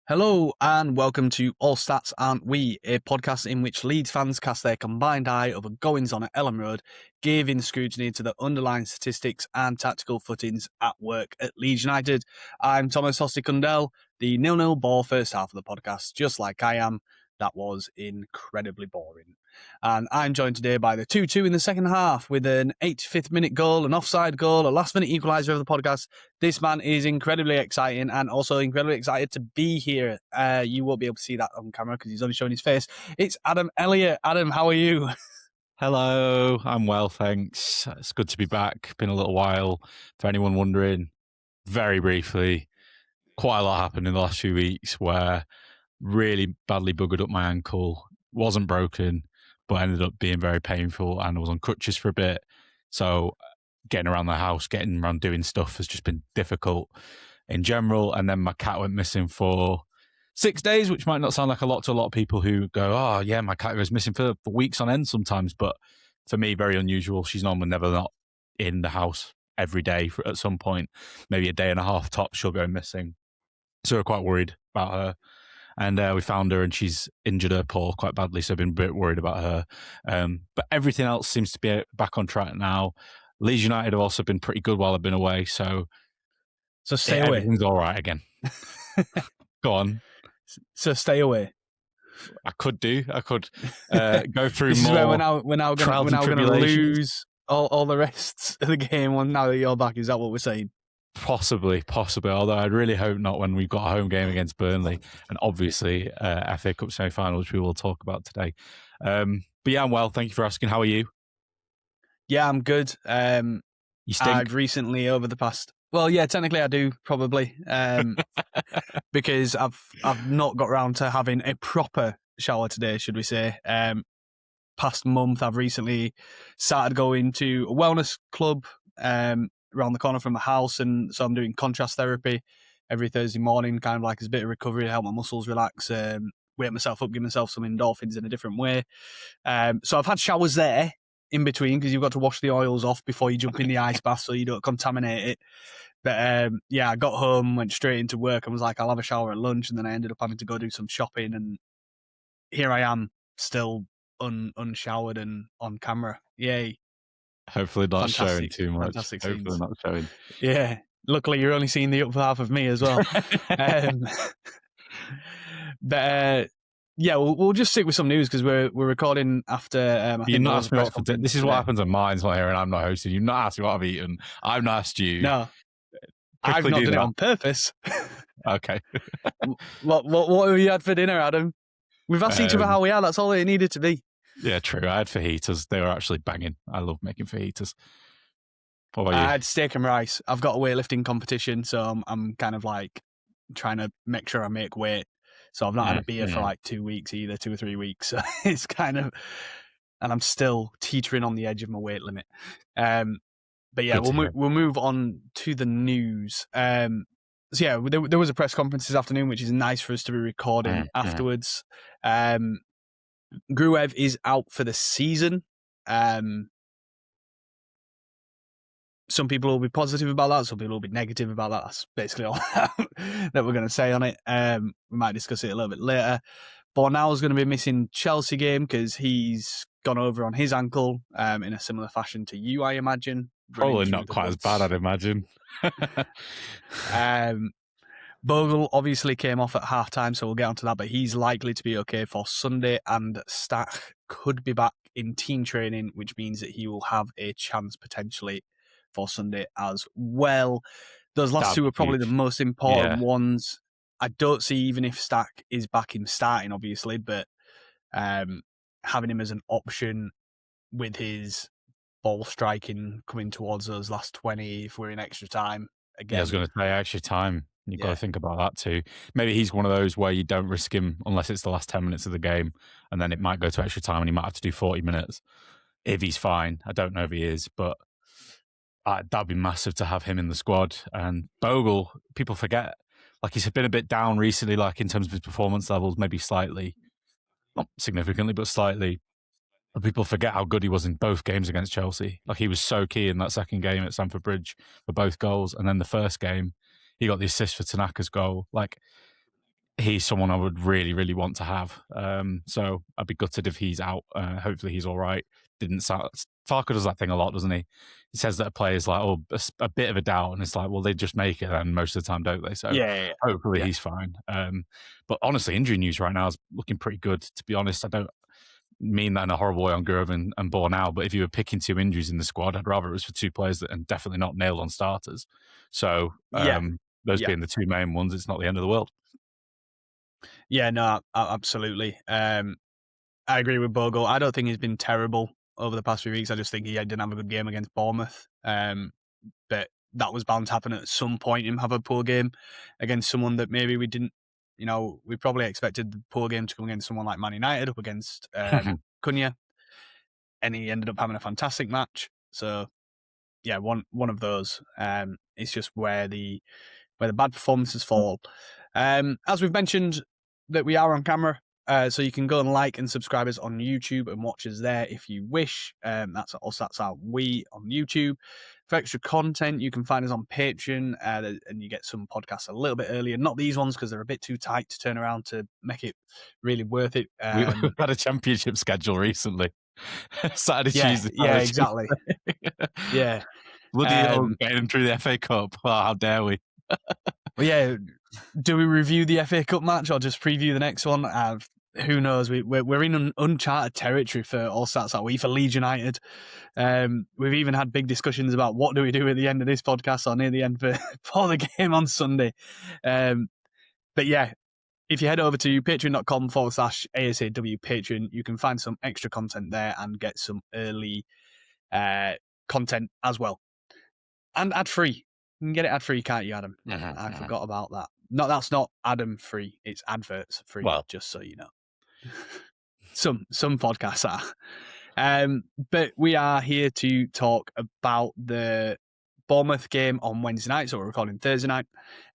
Hello and welcome to All Stats Aren't We, a podcast in which Leeds fans cast their combined eye over goings on at Ellen Road, giving scrutiny to the underlying statistics and tactical footings at work at Leeds United. I'm Thomas Hosty Cundell, the 0-0 ball first half of the podcast, just like I am. That was incredibly boring. And I'm joined today by the 2-2 in the second half with an 85th minute goal, an offside goal, a last minute equaliser of the podcast. This man is incredibly exciting and also incredibly excited to be here. You won't be able to see that on camera because he's only showing his face. It's Adam Elliott. Adam, how are you? Hello, I'm well, thanks. It's good to be back. Been a little while. For anyone wondering, very briefly, quite a lot happened in the last few weeks where really badly buggered up my ankle. Wasn't broken, but ended up being very painful and I was on crutches for a bit. So getting around the house, getting around doing stuff has just been difficult in general. And then my cat went missing for 6 days, which might not sound like a lot to a lot of people who go, oh yeah, my cat goes missing for weeks on end sometimes. But for me, very unusual. She's normally never not in the house every day at some point, maybe a day and a half tops, she'll go missing. So we're quite worried about her. And we found her and she's injured her paw quite badly. So I've been a bit worried about her. But everything else seems to be back on track now. Leeds United have also been pretty good while I've been away. So Stay away. Everything's all right again. Go on. So stay away. I could go through this more. This is where we're now going to lose all the rest of the game now that you're back. Is that what we're saying? Possibly. Although I'd really hope not when we've got a home game against Burnley and obviously FA Cup semi-final, which we will talk about today. But yeah, I'm well. Thank you for asking. How are you? Yeah, I'm good. You stink? I've recently, over the past... Well, yeah, technically I do, probably. Because I've not got around to having a proper shower today, should we say. Past month, I've recently started going to a wellness club around the corner from my house, and so I'm doing contrast therapy every Thursday morning, kind of like as a bit of recovery to help my muscles relax, wake myself up, give myself some endorphins in a different way. So I've had showers there in between because you've got to wash the oils off before you jump in the ice bath so you don't contaminate it. But yeah, I got home, went straight into work and was like, I'll have a shower at lunch, and then I ended up having to go do some shopping, and here I am still unshowered and on camera. Yay. Hopefully not showing too much. Fantastic Hopefully scenes. not showing. Yeah. Luckily, you're only seeing the upper half of me as well. But yeah, we'll just stick with some news because we're recording after. You've not asked me what this is what happens when mine's not here and I'm not hosting. You've not asked me what I've eaten. I've not asked you. No, I've not done it on purpose. Okay. What have you had for dinner, Adam? We've asked each other how we are. That's all it needed to be. Yeah, true. I had fajitas. They were actually banging. I love making fajitas. What about you? I had steak and rice. I've got a weightlifting competition, so I'm kind of like trying to make sure I make weight. So I've not had a beer for like 2 weeks either, 2 or 3 weeks. So it's kind of, and I'm still teetering on the edge of my weight limit. But yeah, we'll move on to the news. So yeah, there was a press conference this afternoon, which is nice for us to be recording afterwards. Gruev is out for the season. Some people will be positive about that. Some people will be negative about that. That's basically all that we're going to say on it. We might discuss it a little bit later. Bornau's going to be missing Chelsea game because he's gone over on his ankle in a similar fashion to you, I imagine. Probably not quite as bad, I'd imagine. Bogle obviously came off at half-time, so we'll get onto that, but he's likely to be okay for Sunday, and Stack could be back in team training, which means that he will have a chance potentially for Sunday as well. Those last two are probably the most important ones. I don't see, even if Stack is back in starting, obviously, but having him as an option with his ball striking coming towards those last 20 if we're in extra time. Again, I was going to say extra time. You've got to think about that too. Maybe he's one of those where you don't risk him unless it's the last 10 minutes of the game, and then it might go to extra time and he might have to do 40 minutes if he's fine. I don't know if he is, but that'd be massive to have him in the squad. And Bogle, people forget, like he's been a bit down recently, like in terms of his performance levels, maybe slightly, not significantly, but slightly. And people forget how good he was in both games against Chelsea. Like he was so key in that second game at Stamford Bridge for both goals. And then the first game, he got the assist for Tanaka's goal. Like he's someone I would really, really want to have. So I'd be gutted if he's out. Hopefully he's all right. Farke does that thing a lot, doesn't he? He says that a player's like, oh, a bit of a doubt, and it's like, well, they just make it, and most of the time, don't they? So hopefully he's fine. But honestly, injury news right now is looking pretty good, to be honest. I don't mean that in a horrible way on Grove and Bournemouth now, but if you were picking 2 injuries in the squad, I'd rather it was for 2 players that and definitely not nailed on starters. So those being the 2 main ones, it's not the end of the world. Yeah, no, absolutely. I agree with Bogle. I don't think he's been terrible over the past few weeks. I just think he didn't have a good game against Bournemouth. But that was bound to happen at some point, him have a poor game against someone that maybe we didn't, we probably expected the poor game to come against someone like Man United up against Cunha. And he ended up having a fantastic match. So, yeah, one of those. It's just where the bad performances fall. As we've mentioned, that we are on camera, so you can go and like and subscribe us on YouTube and watch us there if you wish. That's us. That's our we on YouTube. For extra content, you can find us on Patreon, and you get some podcasts a little bit earlier. Not these ones because they're a bit too tight to turn around to make it really worth it. We've had a championship schedule recently. Saturday, Tuesday. Yeah, exactly. Yeah. Bloody getting them through the FA Cup. Oh, how dare we? Well, yeah. Do we review the FA Cup match or just preview the next one? Who knows? We're in uncharted territory for all stats that week for Leeds United. We've even had big discussions about what do we do at the end of this podcast or near the end for the game on Sunday. But yeah, if you head over to patreon.com/ASAW Patreon, you can find some extra content there and get some early content as well. And ad-free. You can get it ad-free, can't you, Adam? I forgot about that. No, that's not Adam-free. It's adverts-free, just so you know. Some podcasts are. But we are here to talk about the Bournemouth game on Wednesday night, so we're recording Thursday night.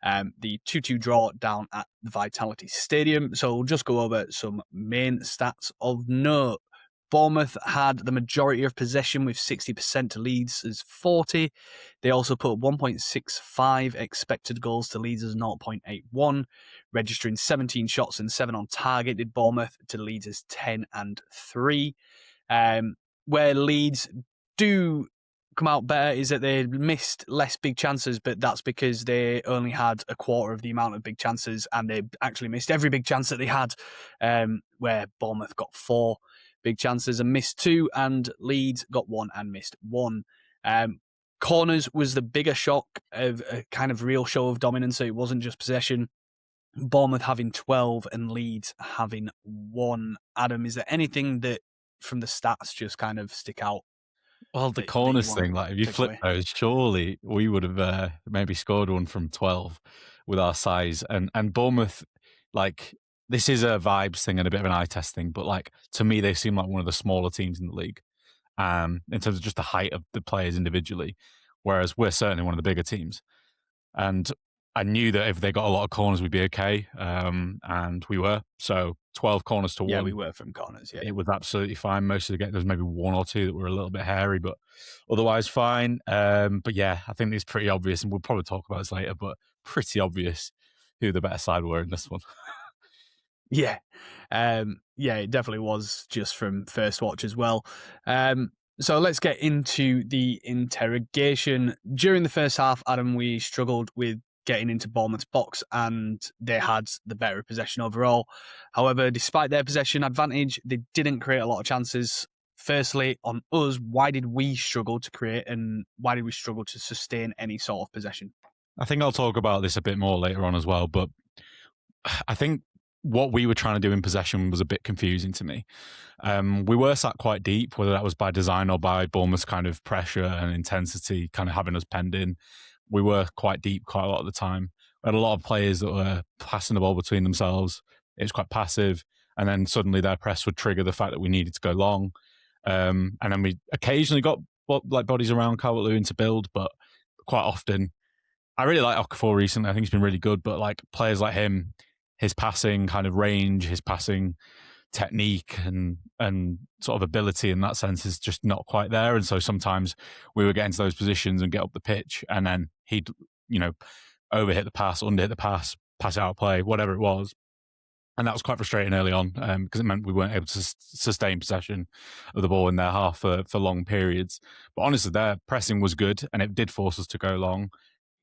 The 2-2 draw down at the Vitality Stadium. So we'll just go over some main stats of note. Bournemouth had the majority of possession with 60% to Leeds' 40%. They also put 1.65 expected goals to Leeds' 0.81, registering 17 shots and 7 on target did Bournemouth to Leeds' 10 and 3. Where Leeds do come out better is that they missed less big chances, but that's because they only had a quarter of the amount of big chances and they actually missed every big chance that they had, where Bournemouth got 4 big chances and missed 2, and Leeds got 1 and missed 1. Corners was the bigger shock of a kind of real show of dominance, so it wasn't just possession. Bournemouth having 12 and Leeds having 1. Adam, is there anything that from the stats just kind of stick out? Well, the corners thing, like if you flip those, surely we would have maybe scored one from 12 with our size. And Bournemouth, like, this is a vibes thing and a bit of an eye test thing, but like to me, they seem like one of the smaller teams in the league in terms of just the height of the players individually, whereas we're certainly one of the bigger teams. And I knew that if they got a lot of corners, we'd be okay, and we were. So 12 corners to 1. Yeah, we were from corners, yeah. It was absolutely fine. Most of the game, there was maybe 1 or 2 that were a little bit hairy, but otherwise fine. But yeah, I think it's pretty obvious, and we'll probably talk about this later, but pretty obvious who the better side were in this one. Yeah. It definitely was just from first watch as well. So let's get into the interrogation. During the first half, Adam, we struggled with getting into Bournemouth's box and they had the better possession overall. However, despite their possession advantage, they didn't create a lot of chances. Firstly, on us, why did we struggle to create and why did we struggle to sustain any sort of possession? I think I'll talk about this a bit more later on as well, but I think what we were trying to do in possession was a bit confusing to me. We were sat quite deep, whether that was by design or by Bournemouth's kind of pressure and intensity kind of having us penned in. We were quite deep quite a lot of the time. We had a lot of players that were passing the ball between themselves. It was quite passive. And then suddenly their press would trigger the fact that we needed to go long. And then we occasionally got like bodies around Calvert-Lewin to build, but quite often, I really like Okafor recently. I think he's been really good, but like players like him, his passing kind of range, his passing technique and sort of ability in that sense is just not quite there. And so sometimes we would get into those positions and get up the pitch and then he'd, overhit the pass, underhit the pass out play, whatever it was. And that was quite frustrating early on because it meant we weren't able to sustain possession of the ball in their half for long periods. But honestly, their pressing was good and it did force us to go long.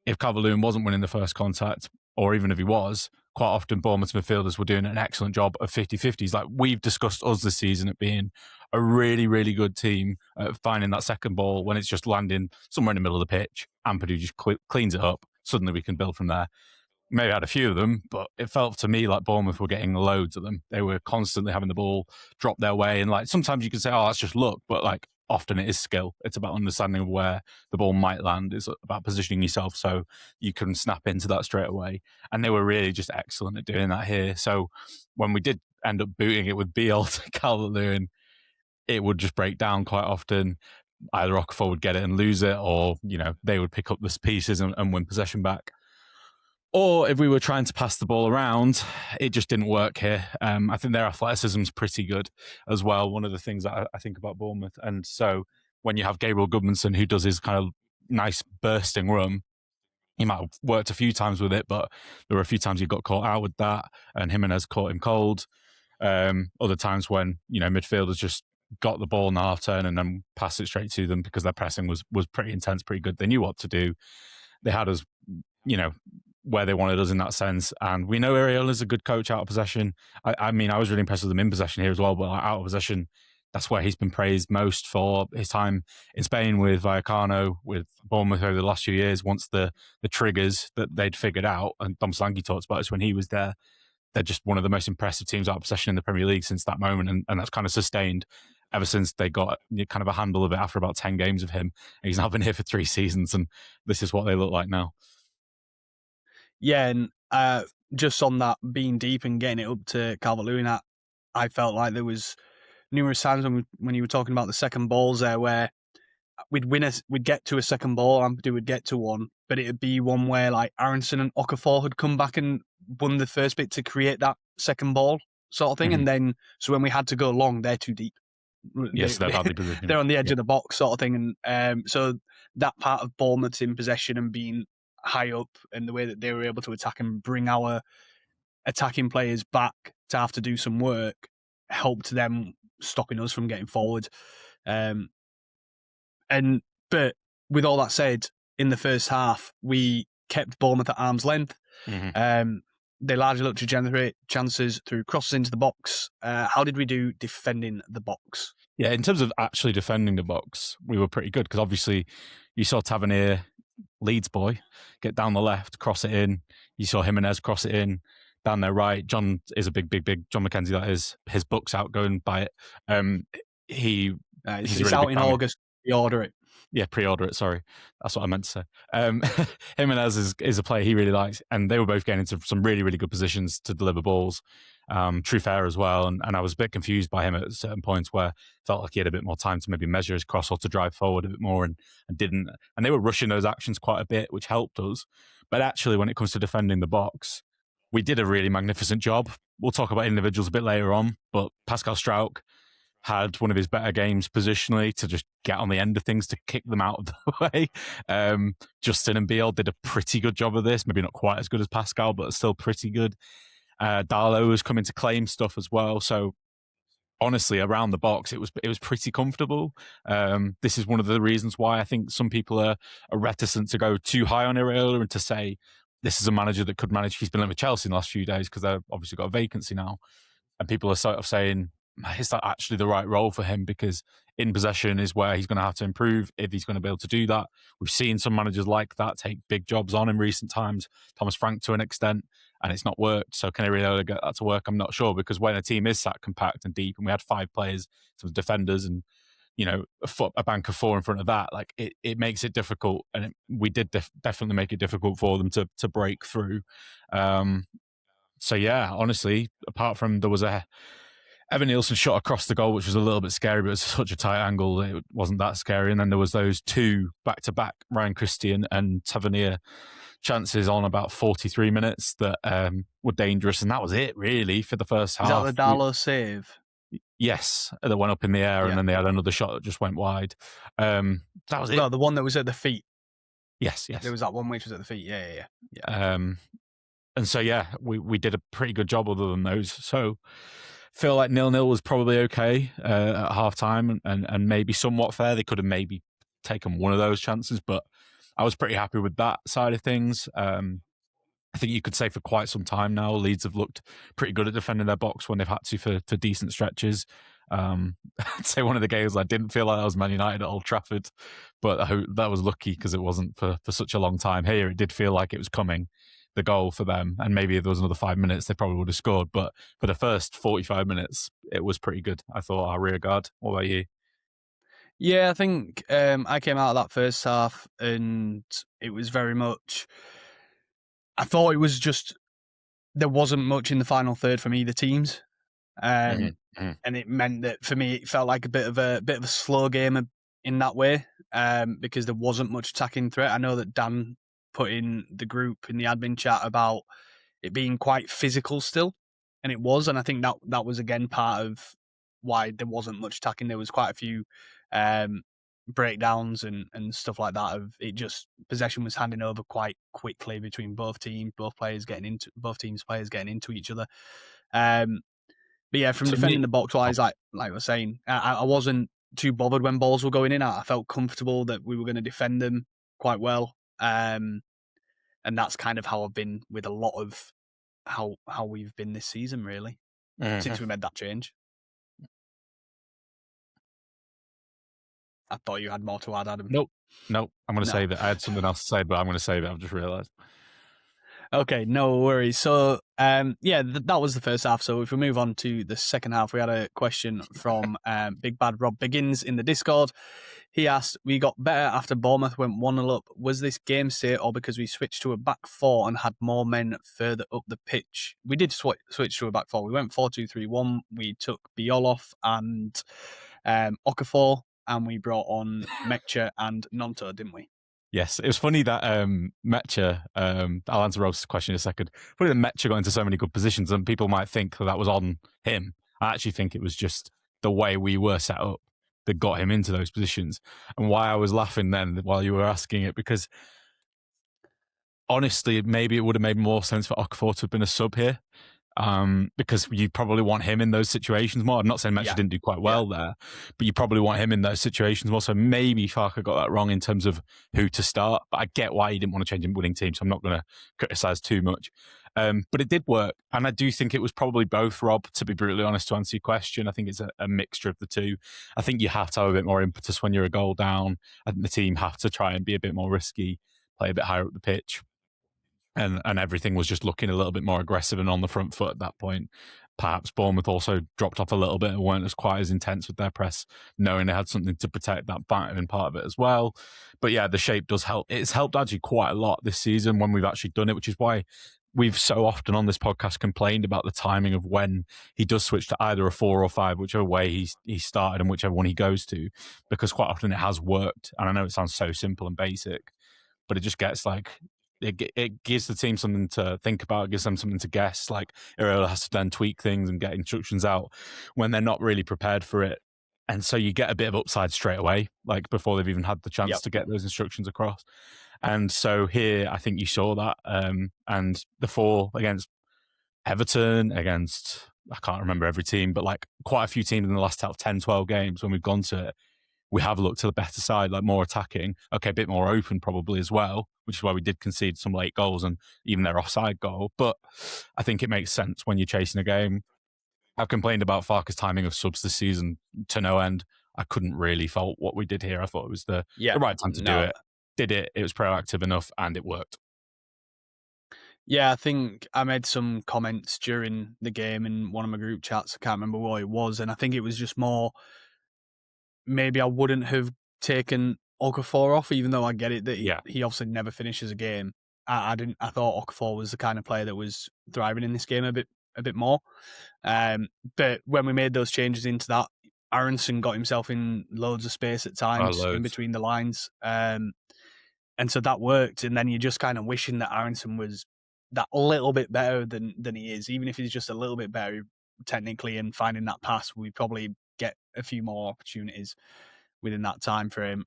If Calvert-Lewin wasn't winning the first contact, or even if he was, quite often Bournemouth midfielders were doing an excellent job of 50-50s. Like we've discussed us this season at being a really, really good team at finding that second ball when it's just landing somewhere in the middle of the pitch. Ampadu just cleans it up. Suddenly we can build from there. Maybe had a few of them, but it felt to me like Bournemouth were getting loads of them. They were constantly having the ball drop their way. And like sometimes you can say, oh, that's just luck, but like often it is skill. It's about understanding of where the ball might land. It's about positioning yourself so you can snap into that straight away. And they were really just excellent at doing that here. So when we did end up booting it with Beale to Calvert-Lewin, it would just break down quite often. Either Okafor would get it and lose it, or, you know, they would pick up the pieces and win possession back. Or if we were trying to pass the ball around, it just didn't work here. I think their athleticism is pretty good as well. One of the things that I think about Bournemouth. And so when you have Gabriel Goodmanson, who does his kind of nice bursting run, he might have worked a few times with it, but there were a few times he got caught out with that, and Jimenez caught him cold. Other times when, you know, midfielders just got the ball in the half turn and then passed it straight to them because their pressing was pretty intense, pretty good. They knew what to do. They had us, you know, where they wanted us in that sense. And we know Areola's a good coach out of possession. I mean, I was really impressed with him in possession here as well, but out of possession, that's where he's been praised most for his time in Spain with Vallecano, with Bournemouth over the last few years. Once the triggers that they'd figured out, and Dom Solanke talks about this when he was there, they're just one of the most impressive teams out of possession in the Premier League since that moment. And that's kind of sustained ever since they got kind of a handle of it after about 10 games of him. And he's now been here for 3 seasons, and this is what they look like now. Yeah, and just on that being deep and getting it up to Calvert-Lewin, I felt like there was numerous times when you were talking about the second balls there where we'd get to a second ball, Ampadu would get to one, but it'd be one where like Aronson and Okafor had come back and won the first bit to create that second ball sort of thing. Mm-hmm. And then, so when we had to go long, they're too deep. Yes, they're badly positioned. They're on the edge of the box sort of thing. And so that part of Bournemouth's in possession and being high up and the way that they were able to attack and bring our attacking players back to have to do some work helped them stopping us from getting forward. But with all that said, in the first half, we kept Bournemouth at arm's length. Mm-hmm. They largely looked to generate chances through crosses into the box. How did we do defending the box? Yeah, in terms of actually defending the box, we were pretty good because obviously you saw Tavernier, Leeds boy, get down the left, cross it in. You saw Jimenez cross it in. Down their right, John is a big John McKenzie, that is. His book's out, go and buy it. He's really out in August. Pre-order it. Yeah, pre-order it, sorry. That's what I meant to say. Jimenez is a player he really likes, and they were both getting into some really, really good positions to deliver balls. Trufair as well, and I was a bit confused by him at certain points where it felt like he had a bit more time to maybe measure his cross or to drive forward a bit more and didn't. And they were rushing those actions quite a bit, which helped us. But actually, when it comes to defending the box, we did a really magnificent job. We'll talk about individuals a bit later on, but Pascal Struijk had one of his better games positionally to just get on the end of things to kick them out of the way. Justin and Beale did a pretty good job of this, maybe not quite as good as Pascal, but still pretty good. Darlow was coming to claim stuff as well. So honestly, around the box, it was pretty comfortable. This is one of the reasons why I think some people are reticent to go too high on Areola and to say this is a manager that could manage. He's been linked with Chelsea in the last few days because they've obviously got a vacancy now. And people are sort of saying, is that actually the right role for him? Because in possession is where he's going to have to improve if he's going to be able to do that. We've seen some managers like that take big jobs on in recent times. Thomas Frank to an extent, and it's not worked. So can Areola get that to work? I'm not sure, because when a team is that compact and deep, and we had 5 players, some defenders, and a bank of 4 in front of that, like it makes it difficult, and we did definitely make it difficult for them to break through. So yeah, honestly, apart from there was Evan Nielsen shot across the goal, which was a little bit scary, but it was such a tight angle, it wasn't that scary. And then there was those 2 back-to-back, Ryan Christie and Tavernier chances on about 43 minutes that were dangerous. And that was it, really, for the first half. Is that the Darlow save? Yes, that went up in the air, and then they had another shot that just went wide. That was it. No, the one that was at the feet. Yes. There was that one which was at the feet, yeah. And so, yeah, we did a pretty good job other than those. So feel like 0-0 was probably okay at half time and maybe somewhat fair. They could have maybe taken one of those chances, but I was pretty happy with that side of things. I think you could say for quite some time now, Leeds have looked pretty good at defending their box when they've had to for decent stretches. I'd say one of the games I didn't feel like I was Man United at Old Trafford, but I hope that was lucky because it wasn't for such a long time. Here, it did feel like it was coming, the goal for them, and maybe if there was another 5 minutes, they probably would have scored. But for the first 45 minutes, it was pretty good. I thought, our rear guard. What about you? Yeah, I think I came out of that first half and it was very much. I thought it was just there wasn't much in the final third from either teams, and it meant that for me it felt like a bit of a slow game in that way, because there wasn't much attacking threat. I know that Dan put in the group in the admin chat about it being quite physical still, and it was, and I think that was again part of why there wasn't much attacking. There was quite a few breakdowns and stuff like that. Of it, just possession was handing over quite quickly between both teams, both teams' players getting into each other. But yeah, from defending the box wise, like I was saying, I wasn't too bothered when balls were going in. I felt comfortable that we were going to defend them quite well, and that's kind of how I've been with a lot of how we've been this season, really, since we made that change. I thought you had more to add, Adam. Nope. I'm going to say that I had something else to say, but I'm going to say that I've just realised. Okay, no worries. So, that was the first half. So if we move on to the second half, we had a question from Big Bad Rob Biggins in the Discord. He asked, we got better after Bournemouth went 1-0 up. Was this game state or because we switched to a back four and had more men further up the pitch? We did switch to a back four. We went 4-2-3-1. We took Bioloff and Okafor, and we brought on Mekcha and Nonto, didn't we? Yes, it was funny that Mekcha, I'll answer Rose's question in a second, funny that Mekcha got into so many good positions and people might think that was on him. I actually think it was just the way we were set up that got him into those positions. And why I was laughing then while you were asking it, because honestly, maybe it would have made more sense for Okafor to have been a sub here. Because you probably want him in those situations more. I'm not saying Mekcha didn't do quite well there, but you probably want him in those situations more. So maybe Farke got that wrong in terms of who to start. But I get why he didn't want to change a winning team, so I'm not going to criticise too much. But it did work. And I do think it was probably both, Rob, to be brutally honest, to answer your question. I think it's a mixture of the two. I think you have to have a bit more impetus when you're a goal down. I think the team have to try and be a bit more risky, play a bit higher up the pitch. And everything was just looking a little bit more aggressive and on the front foot at that point. Perhaps Bournemouth also dropped off a little bit and weren't as quite as intense with their press, knowing they had something to protect that battering part of it as well. But yeah, the shape does help. It's helped actually quite a lot this season when we've actually done it, which is why we've so often on this podcast complained about the timing of when he does switch to either a 4 or 5, whichever way he started and whichever one he goes to, because quite often it has worked. And I know it sounds so simple and basic, but it just gets like, it gives the team something to think about. It gives them something to guess. Like Iraola has to then tweak things and get instructions out when they're not really prepared for it. And so you get a bit of upside straight away, like before they've even had the chance to get those instructions across. And so here, I think you saw that. And the 4 against Everton, against, I can't remember every team, but like quite a few teams in the last 10, 12 games when we've gone to it, we have looked to the better side, like more attacking. Okay, a bit more open probably as well, which is why we did concede some late goals and even their offside goal. But I think it makes sense when you're chasing a game. I've complained about Farke's timing of subs this season to no end. I couldn't really fault what we did here. I thought it was the right time to do it. Did it. It was proactive enough and it worked. Yeah, I think I made some comments during the game in one of my group chats. I can't remember what it was. And I think it was just more, maybe I wouldn't have taken Okafor off, even though I get it that he obviously never finishes a game. I thought Okafor was the kind of player that was thriving in this game a bit more. But when we made those changes into that, Aronson got himself in loads of space at times in between the lines. And so that worked. And then you're just kind of wishing that Aronson was that little bit better than he is. Even if he's just a little bit better technically and finding that pass, we probably get a few more opportunities within that time frame.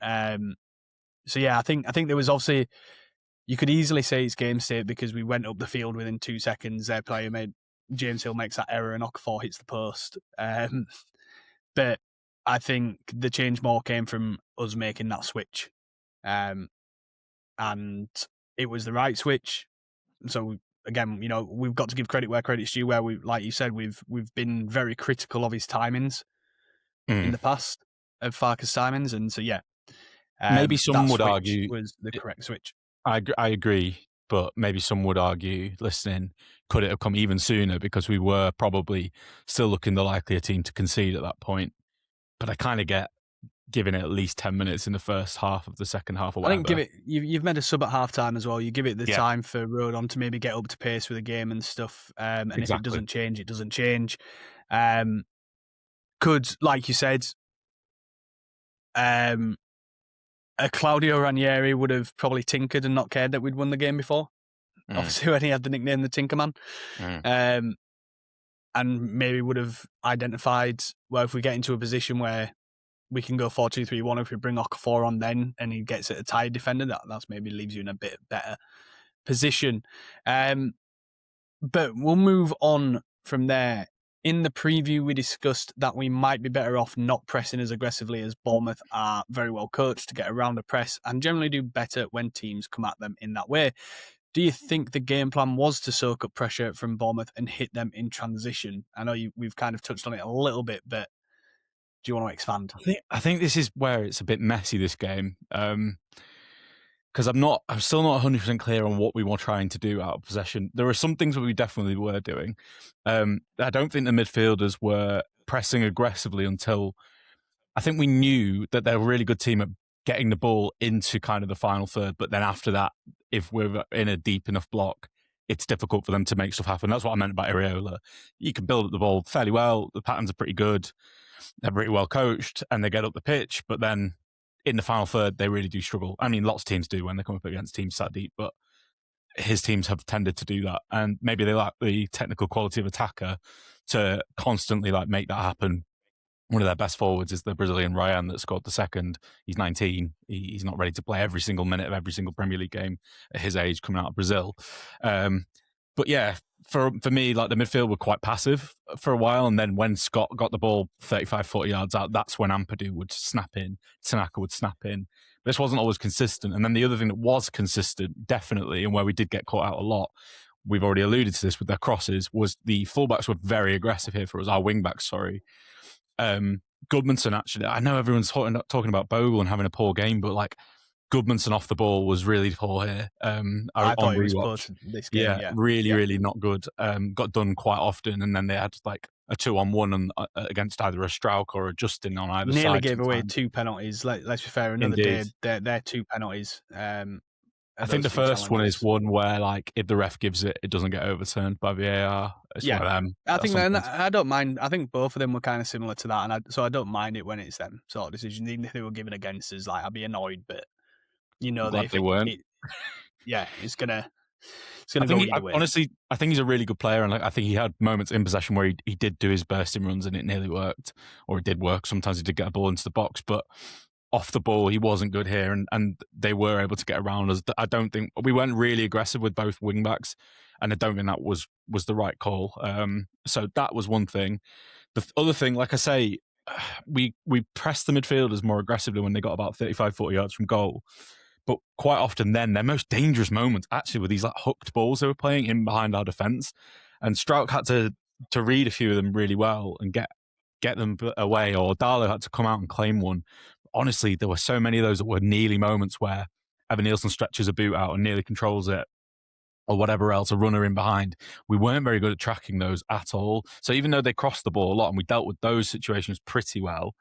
So yeah, I think there was obviously, you could easily say it's game state because we went up the field within 2 seconds. Their player James Hill makes that error and Okafor hits the post. But I think the change more came from us making that switch. And it was the right switch. So again, we've got to give credit where credit's due, where like you said, we've been very critical of his timings in the past, of Farke's timings. And so, yeah. Maybe some would argue was the correct switch. I agree, but maybe some would argue, listening, could it have come even sooner because we were probably still looking the likelier team to concede at that point. But I kind of get giving it at least 10 minutes in the first half of the second half or whatever. I think you've made a sub at half time as well. You give it the time for Rodon to maybe get up to pace with the game and stuff. And if it doesn't change, it doesn't change. Could, like you said, a Claudio Ranieri would have probably tinkered and not cared that we'd won the game before. Obviously, when he had the nickname the Tinkerman. And maybe would have identified, well, if we get into a position where we can go 4-2-3-1, if we bring Okafor on then and he gets at a tired defender, that's maybe leaves you in a bit better position. But we'll move on from there. In the preview, we discussed that we might be better off not pressing as aggressively, as Bournemouth are very well coached to get around a press and generally do better when teams come at them in that way. Do you think the game plan was to soak up pressure from Bournemouth and hit them in transition? I know we've kind of touched on it a little bit, but do you want to expand? I think this is where it's a bit messy, this game. Because I'm still not 100% clear on what we were trying to do out of possession. There are some things that we definitely were doing. I don't think the midfielders were pressing aggressively until I think we knew that they're a really good team at getting the ball into kind of the final third. But then after that, if we're in a deep enough block, it's difficult for them to make stuff happen. That's what I meant about Areola. You can build up the ball fairly well. The patterns are pretty good. They're pretty well coached and they get up the pitch. But then in the final third, they really do struggle. I mean, lots of teams do when they come up against teams that deep, but his teams have tended to do that. And maybe they lack the technical quality of attacker to constantly make that happen. One of their best forwards is the Brazilian Ryan that scored the second. He's 19. He's not ready to play every single minute of every single Premier League game at his age coming out of Brazil. But yeah, for me, the midfield were quite passive for a while. And then when Scott got the ball 35, 40 yards out, that's when Ampadu would snap in, Tanaka would snap in. But this wasn't always consistent. And then the other thing that was consistent, definitely, and where we did get caught out a lot, we've already alluded to this with their crosses, was the fullbacks were very aggressive here for us, our wing-backs, sorry. Goodmanson, actually, I know everyone's talking about Bogle and having a poor game, but Goodmanson off the ball was really poor here. I thought he was poor this game. Yeah, really not good. Got done quite often, and then they had a 2-on-1 against either a Strauch or a Justin on either side. Nearly gave away 2 penalties. Let's be fair, another day, they're 2 penalties. I think the first one is one where, if the ref gives it, it doesn't get overturned by VAR. It's one of them. I think I don't mind. I think both of them were kind of similar to that, and so I don't mind it when it's them sort of decisions. Even if they were given against us, I'd be annoyed, but they weren't. It's gonna go either way. Honestly, I think he's a really good player, and I think he had moments in possession where he did do his bursting runs and it nearly worked, or it did work. Sometimes he did get a ball into the box, but off the ball, he wasn't good here, and they were able to get around us. I don't think we weren't really aggressive with both wing backs, and I don't think that was the right call. So that was one thing. The other thing, like I say, we pressed the midfielders more aggressively when they got about 35, 40 yards from goal. But quite often then, their most dangerous moments actually were these hooked balls they were playing in behind our defence. And Strauch had to read a few of them really well and get them away, or Darlow had to come out and claim one. Honestly, there were so many of those that were nearly moments where Evan Nielsen stretches a boot out and nearly controls it, or whatever else, a runner in behind. We weren't very good at tracking those at all. So even though they crossed the ball a lot and we dealt with those situations pretty well,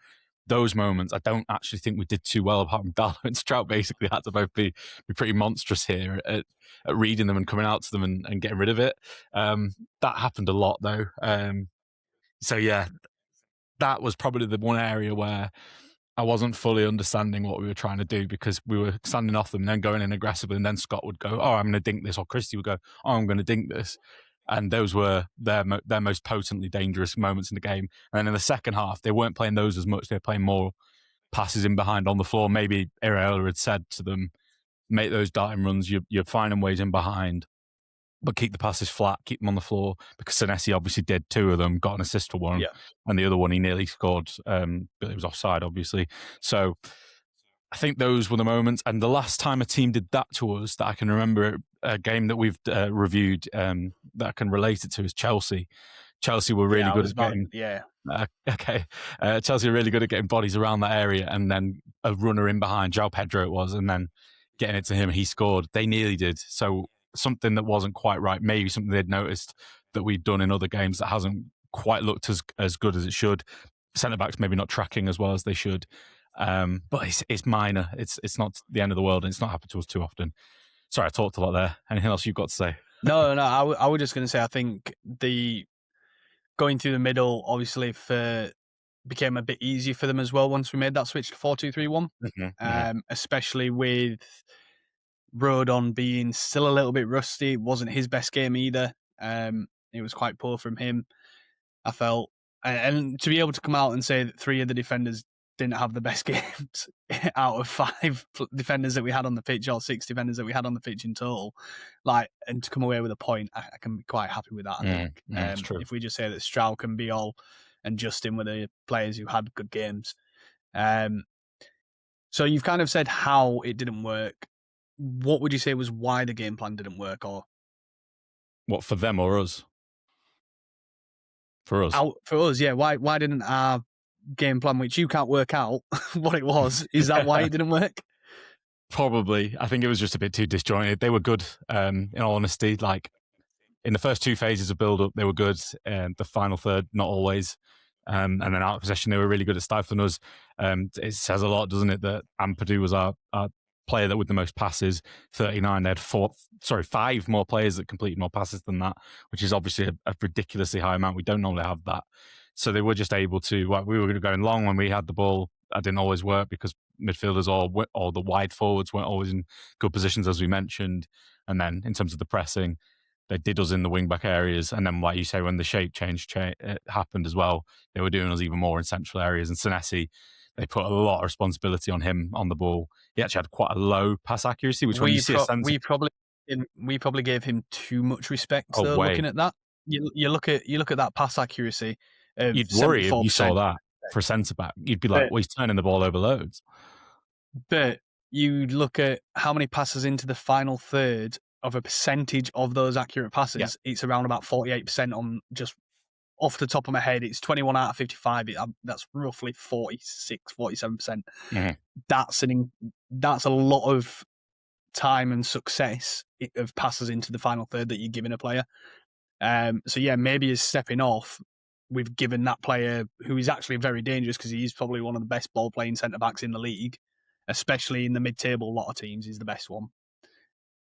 those moments, I don't actually think we did too well, apart from Darlow and Strauch basically had to both be pretty monstrous here at reading them and coming out to them and getting rid of it. That happened a lot, though. So yeah, that was probably the one area where I wasn't fully understanding what we were trying to do, because we were standing off them and then going in aggressively, and then Scott would go, "Oh, I'm going to dink this," or Christie would go, "Oh, I'm going to dink this." And those were their most potently dangerous moments in the game. And then in the second half, they weren't playing those as much. They were playing more passes in behind on the floor. Maybe Areola had said to them, make those darting runs. You're finding ways in behind, but keep the passes flat, keep them on the floor, because Senesi obviously did 2 of them, got an assist for one, and the other one he nearly scored, but it was offside, obviously. So I think those were the moments. And the last time a team did that to us that I can remember, a game that we've reviewed that I can relate it to, is Chelsea. Chelsea were really good at getting... Chelsea were really good at getting bodies around that area, and then a runner in behind, João Pedro it was, and then getting it to him, he scored. They nearly did. So something that wasn't quite right, maybe something they'd noticed that we'd done in other games that hasn't quite looked as good as it should. Centre-backs maybe not tracking as well as they should. But it's minor. It's not the end of the world, and it's not happened to us too often. Sorry, I talked a lot there. Anything else you've got to say? No. I was just going to say, I think the going through the middle obviously became a bit easier for them as well once we made that switch to 4-2-3-1. Especially with Rodon being still a little bit rusty. It wasn't his best game either. It was quite poor from him, I felt. And to be able to come out and say that 3 of the defenders didn't have the best games out of 5 defenders that we had on the pitch, or 6 defenders that we had on the pitch in total, and to come away with a point, I can be quite happy with that. I think that's true. If we just say that Stroud can be all, and Justin were the players who had good games. So you've kind of said how it didn't work. What would you say was why the game plan didn't work, or what, for them or us? For us. For us, yeah. Why didn't our game plan, which you can't work out what it was, is that why it didn't work? Probably. I think it was just a bit too disjointed. They were good, in all honesty. Like, in the first 2 phases of build-up, they were good. The final third, not always. And then out of possession, they were really good at stifling us. It says a lot, doesn't it, that Ampadu was our player that with the most passes, 39. They had 5 more players that completed more passes than that, which is obviously a ridiculously high amount. We don't normally have that. So they were just able to, we were going long when we had the ball. That didn't always work because midfielders or the wide forwards weren't always in good positions, as we mentioned. And then in terms of the pressing, they did us in the wing-back areas. And then, like you say, when the shape change happened as well, they were doing us even more in central areas. And Senesi, they put a lot of responsibility on him on the ball. He actually had quite a low pass accuracy, which when you see we probably gave him too much respect. Looking at that, you look at that pass accuracy. You'd worry if you saw that for a centre-back. You'd be like, well, he's turning the ball over loads. But you look at how many passes into the final third of a percentage of those accurate passes, it's around about 48% on, just off the top of my head, it's 21 out of 55. That's roughly 46, 47%. That's a lot of time and success of passes into the final third that you're giving a player. So yeah, maybe he's stepping off. We've given that player, who is actually very dangerous because he's probably one of the best ball-playing centre-backs in the league, especially in the mid-table, a lot of teams, he's the best one.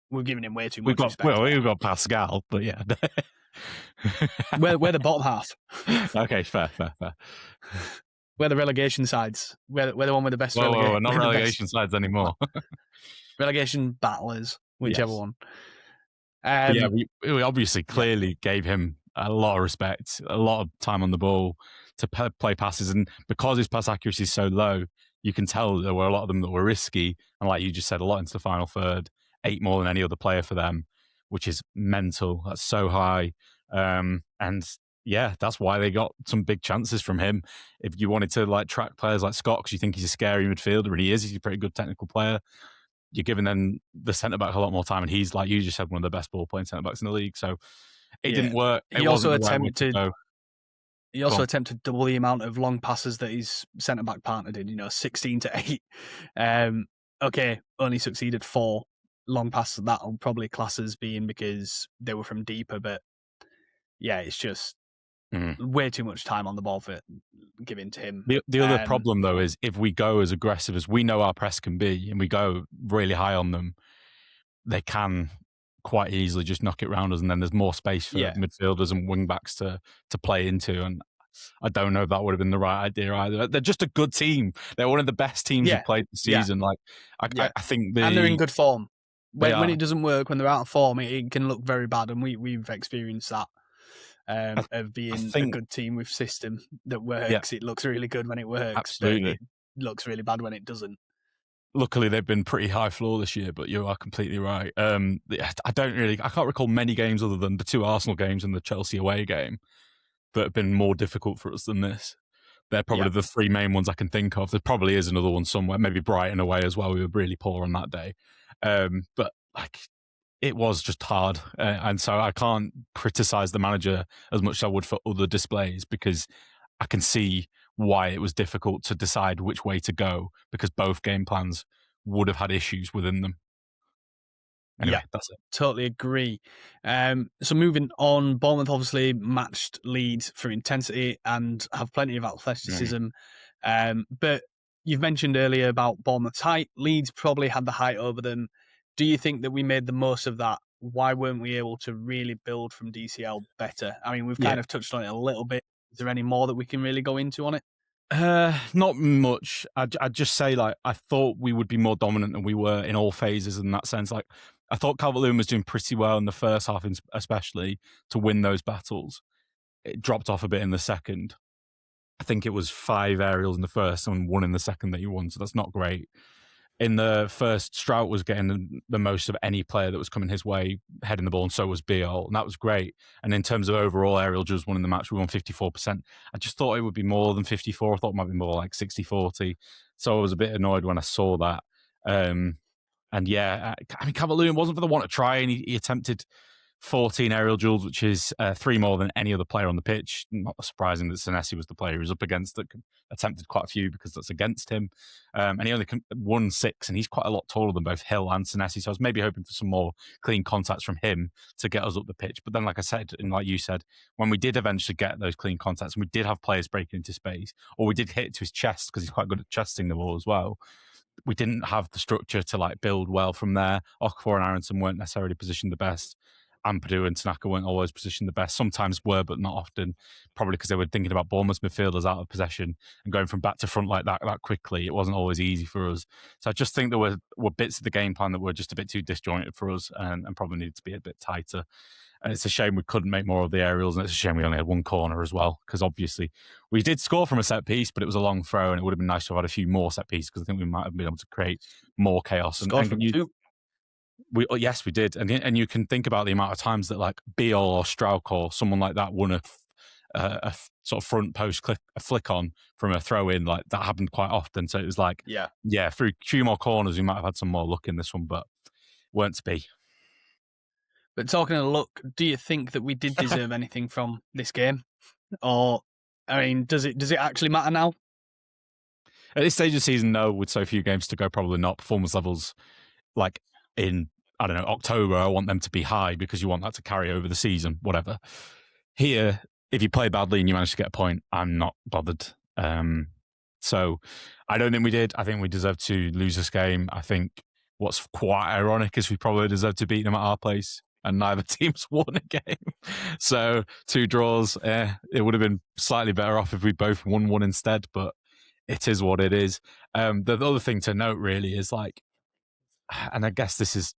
We're giving him way too much respect. Well, we've got Pascal, but yeah. we're the bottom half. Okay, fair. We're the relegation sides. We're the one with the best relegation. We're not relegation sides anymore. Relegation battlers, whichever one. Yeah, we obviously clearly gave him a lot of respect, a lot of time on the ball to play passes. And because his pass accuracy is so low, you can tell there were a lot of them that were risky. And like you just said, a lot into the final third, 8 more than any other player for them, which is mental. That's so high. And yeah, that's why they got some big chances from him. If you wanted to track players like Scott, because you think he's a scary midfielder, and he is, he's a pretty good technical player, you're giving them the centre-back a lot more time. And he's, like you just said, one of the best ball-playing centre-backs in the league. So it didn't work. He also attempted double the amount of long passes that his centre-back partner did, 16 to 8. Okay, only succeeded 4 long passes. That'll probably class as being because they were from deeper, but yeah, it's just way too much time on the ball for giving to him. The other problem, though, is if we go as aggressive as we know our press can be and we go really high on them, they can quite easily just knock it round us, and then there's more space for midfielders and wing-backs to play into. And I don't know if that would have been the right idea either. They're just a good team. They're one of the best teams who've played this season. I think and they're in good form. When it doesn't work, when they're out of form, it can look very bad, and we've experienced that. Of being a good team with system that works. It looks really good when it works. Absolutely. But it looks really bad when it doesn't. luckily they've been pretty high floor this year, but you are completely right. I can't recall many games other than the 2 Arsenal games and the Chelsea away game that have been more difficult for us than this. They're probably the 3 main ones I can think of. There probably is another one somewhere, maybe Brighton away as well. We were really poor on that day. But like, it was just hard. And so I can't criticize the manager as much as I would for other displays, because I can see why it was difficult to decide which way to go, because both game plans would have had issues within them. Anyway, that's it. Totally agree. So moving on, Bournemouth obviously matched Leeds for intensity and have plenty of athleticism. But you've mentioned earlier about Bournemouth's height. Leeds probably had the height over them. Do you think that we made the most of that? Why weren't we able to really build from DCL better? I mean, we've kind of touched on it a little bit. Is there any more that we can really go into on it? Not much. I'd just say, like, I thought we would be more dominant than we were in all phases in that sense. Like, I thought Calvert-Lewin was doing pretty well in the first half, especially to win those battles. It dropped off a bit in the second. I think it was 5 aerials in the first and 1 in the second that he won, so that's not great. In the first, Strout was getting the most of any player that was coming his way, heading the ball, and so was Biol, and that was great. And in terms of overall aerial duels won in the match, we won 54%. I just thought it would be more than 54. I thought it might be more like 60-40. So I was a bit annoyed when I saw that. And yeah, I mean, Calvert-Lewin wasn't for the want of trying. He attempted 14 aerial duels, which is 3 more than any other player on the pitch. Not surprising that Senesi was the player he was up against that attempted quite a few, because that's against him. And he only won 6, and he's quite a lot taller than both Hill and Senesi. So I was maybe hoping for some more clean contacts from him to get us up the pitch. But then, like I said, and like you said, when we did eventually get those clean contacts and we did have players breaking into space, or we did hit it to his chest, because he's quite good at chesting the ball as well, we didn't have the structure to like build well from there. Okafor and Aronson weren't necessarily positioned the best. Ampadu and Tanaka weren't always positioned the best. Sometimes were, but not often. Probably because they were thinking about Bournemouth's midfielders out of possession and going from back to front like that quickly. It wasn't always easy for us. So I just think there were bits of the game plan that were just a bit too disjointed for us and probably needed to be a bit tighter. And it's a shame we couldn't make more of the aerials, and it's a shame we only had 1 corner as well, because obviously we did score from a set piece, but it was a long throw, and it would have been nice to have had a few more set pieces, because I think we might have been able to create more chaos. Scored from 2. Yes, we did, and you can think about the amount of times that like Biol or Strauch or someone like that won a sort of front post flick on from a throw in. Like, that happened quite often. So it was like, through a few more corners, we might have had some more luck in this one, but weren't to be. But talking of luck, do you think that we did deserve anything from this game? Or, I mean, does it actually matter now? At this stage of the season, no. With so few games to go, probably not. Performance levels, like in, I don't know, October, I want them to be high, because you want that to carry over the season, whatever. Here, if you play badly and you manage to get a point, I'm not bothered. So I don't think we did. I think we deserved to lose this game. I think what's quite ironic is we probably deserved to beat them at our place, and neither team's won a game. So 2 draws, it would have been slightly better off if we both won 1 instead, but it is what it is. The other thing to note really is, like, and I guess this is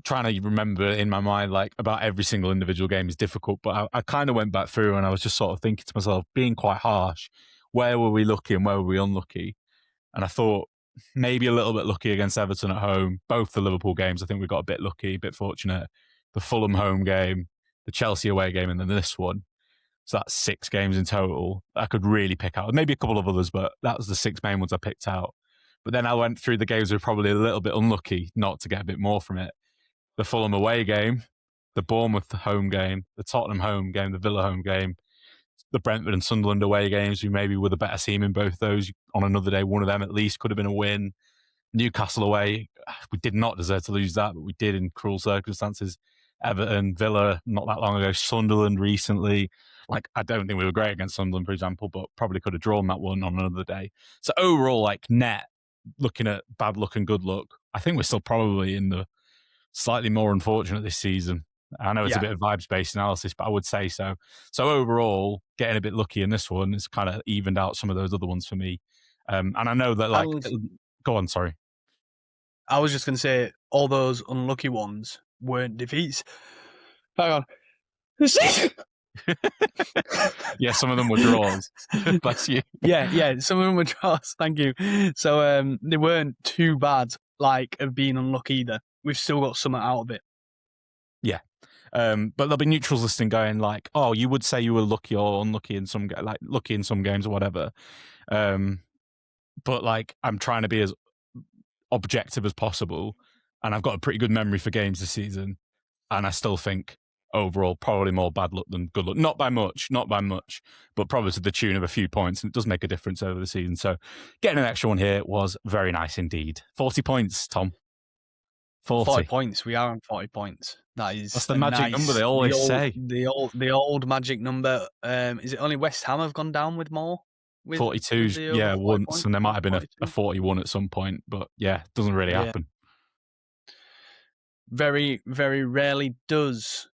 trying to remember in my mind, like, about every single individual game is difficult, but I kind of went back through and I was just sort of thinking to myself, being quite harsh, where were we lucky and where were we unlucky? And I thought maybe a little bit lucky against Everton at home. Both the Liverpool games, I think we got a bit lucky, a bit fortunate. The Fulham home game, the Chelsea away game, and then this one. So that's 6 games in total I could really pick out. Maybe a couple of others, but that was the 6 main ones I picked out. But then I went through the games that were probably a little bit unlucky not to get a bit more from it. The Fulham away game, the Bournemouth home game, the Tottenham home game, the Villa home game, the Brentford and Sunderland away games, we maybe were the better team in both those. On another day, one of them at least could have been a win. Newcastle away, we did not deserve to lose that, but we did in cruel circumstances. Everton, Villa, not that long ago, Sunderland recently. Like, I don't think we were great against Sunderland, for example, but probably could have drawn that one on another day. So overall, like, net, looking at bad luck and good luck, I think we're still probably in the slightly more unfortunate this season. I know it's a bit of vibes-based analysis, but I would say so. So overall, getting a bit lucky in this one has kind of evened out some of those other ones for me. And I know that, like, go on, sorry. I was just going to say, all those unlucky ones weren't defeats. Hang on. Yeah, some of them were draws. Bless you. Yeah, some of them were draws. Thank you. So they weren't too bad, like, of being unlucky either. We've still got something out of it. Yeah. But there'll be neutrals listening going like, oh, you would say you were lucky or unlucky in some, like lucky in some games or whatever. But like, I'm trying to be as objective as possible, and I've got a pretty good memory for games this season, and I still think overall probably more bad luck than good luck. Not by much, but probably to the tune of a few points, and it does make a difference over the season. So getting an extra one here was very nice indeed. 40 points, Tom. 40 points. We are on 40 points. That's the magic number they always say. The old magic number. Is it only West Ham have gone down with more? 42, yeah, once, points? And there might have been a 41 at some point, but yeah, it doesn't really happen. Very, very rarely does.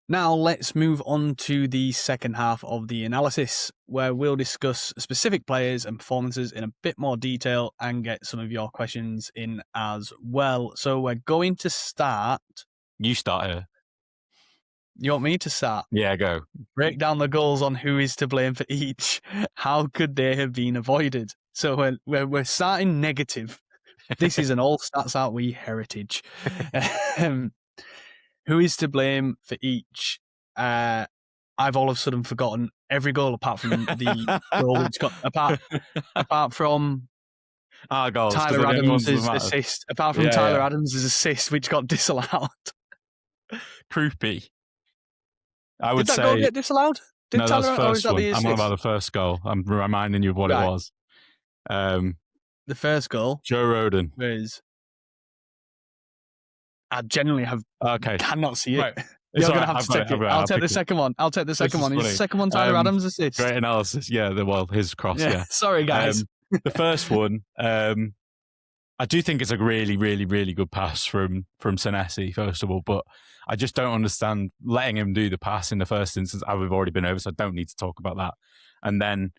Now let's move on to the second half of the analysis, where we'll discuss specific players and performances in a bit more detail and get some of your questions in as well. So we're going to start. You start here. You want me to start? Yeah, go. Break down the goals on who is to blame for each. How could they have been avoided? So we're starting negative. This is an all stats out we heritage. Who is to blame for each? I've all of a sudden forgotten every goal apart from the goal which got apart from our goals, Tyler Adams' assist. Apart from Tyler Adams' assist, which got disallowed. Croupy. I would say. Did that goal get disallowed? No, that was the first one. I'm on about the first goal. I'm reminding you of what it was. The first goal. Joe Rodon. I genuinely cannot see it. Right. You're going to have to take it. I'll take the second one. Is the second one Tyler Adams' assist? Great analysis. Yeah, his cross, yeah. Sorry, guys. The first one, I do think it's a really, really, really good pass from Senesi, first of all, but I just don't understand letting him do the pass in the first instance. We've already been over, so I don't need to talk about that. And then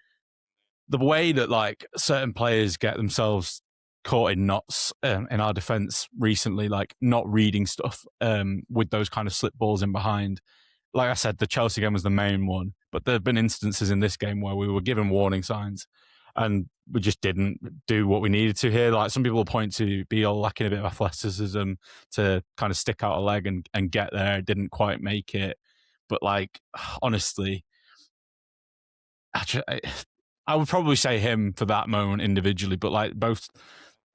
the way that like certain players get themselves caught in knots in our defence recently, like not reading stuff with those kind of slip balls in behind. Like I said, the Chelsea game was the main one, but there have been instances in this game where we were given warning signs and we just didn't do what we needed to here. Like some people will point to Beale lacking a bit of athleticism to kind of stick out a leg and get there. Didn't quite make it. But like, honestly, I would probably say him for that moment individually, but like both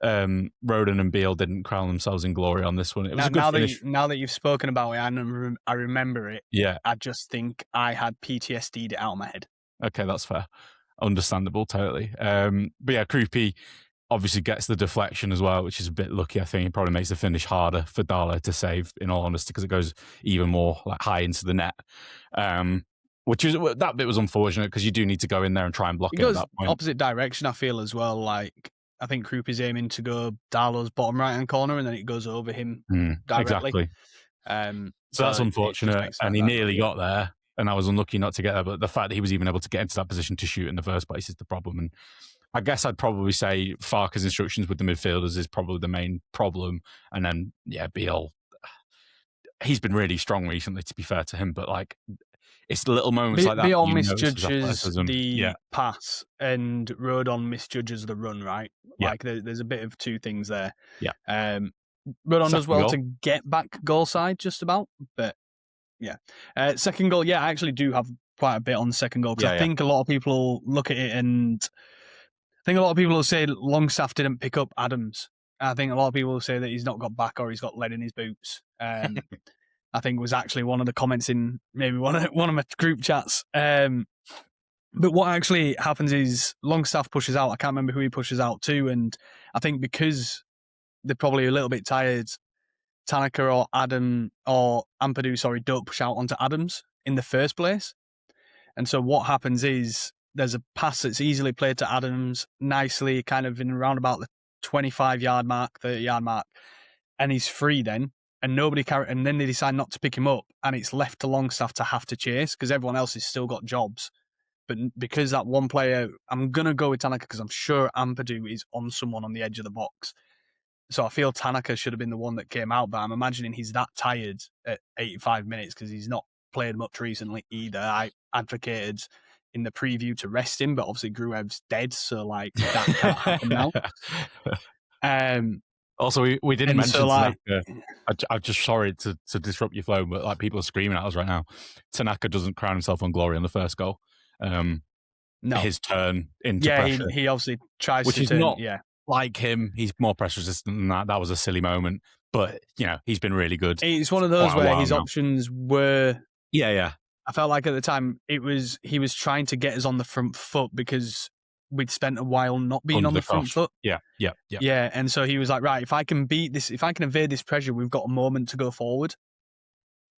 Rodon and Beale didn't crown themselves in glory on this one. It was a good finish. Now that you've spoken about it, I remember it. Yeah. I just think I had PTSD'd it out of my head. Okay, that's fair. Understandable, totally. But yeah, Croupy obviously gets the deflection as well, which is a bit lucky. I think it probably makes the finish harder for Darlow to save, in all honesty, because it goes even more like high into the net. Which is that bit was unfortunate because you do need to go in there and try and block it at that point. Opposite direction, I feel as well. Like I think Croupy's aiming to go Darlow's bottom right hand corner, and then it goes over him directly. Exactly. So that's unfortunate, and he nearly got there. And I was unlucky not to get there, but the fact that he was even able to get into that position to shoot in the first place is the problem. And I guess I'd probably say Farke's instructions with the midfielders is probably the main problem. And then, yeah, Beale, he's been really strong recently, to be fair to him, but like, it's the little moments like that. Beale misjudges the pass and Rodon misjudges the run, right? Like, there's a bit of two things there. Yeah. Rodon does well to get back goal side, just about, but yeah. Second goal, I actually do have quite a bit on the second goal because I think a lot of people look at it and I think a lot of people will say Longstaff didn't pick up Adams. I think a lot of people will say that he's not got back or he's got lead in his boots. I think was actually one of the comments in maybe one of my group chats. But what actually happens is Longstaff pushes out. I can't remember who he pushes out to, and I think because they're probably a little bit tired, Tanaka or Ampadu, don't push out onto Adams in the first place. And so what happens is there's a pass that's easily played to Adams nicely, kind of in around about the 25-yard mark, 30-yard mark, and he's free then, and and then they decide not to pick him up, and it's left to Longstaff to have to chase because everyone else has still got jobs. But because that one player, I'm going to go with Tanaka because I'm sure Ampadu is on someone on the edge of the box. So I feel Tanaka should have been the one that came out, but I'm imagining he's that tired at 85 minutes because he's not played much recently either. I advocated in the preview to rest him, but obviously Gruev's dead, so like that can't happen now. Also, we didn't mention so, like, Tanaka. I'm just sorry to disrupt your flow, but like people are screaming at us right now. Tanaka doesn't crown himself on glory on the first goal. No, his turn into pressure. He obviously tries which to is turn, not like him. He's more pressure resistant than that. That was a silly moment, but you know he's been really good. It's one of those where his options were. Yeah. I felt like at the time he was trying to get us on the front foot because we'd spent a while not being on the front foot. Yeah. And so he was like, right, if I can beat this, if I can evade this pressure, we've got a moment to go forward.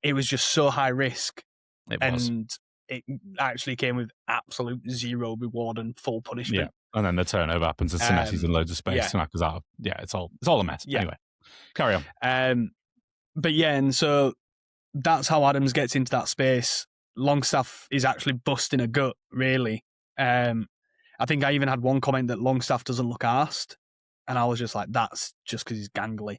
It was just so high risk. It actually came with absolute zero reward and full punishment. Yeah. And then the turnover happens and Senesi's in loads of space. Tanaka's out. Yeah, it's all a mess. Yeah. Anyway, carry on. But yeah, and so that's how Adams gets into that space. Longstaff is actually busting a gut, really. I think I even had one comment that Longstaff doesn't look arsed, and I was just like, that's just because he's gangly.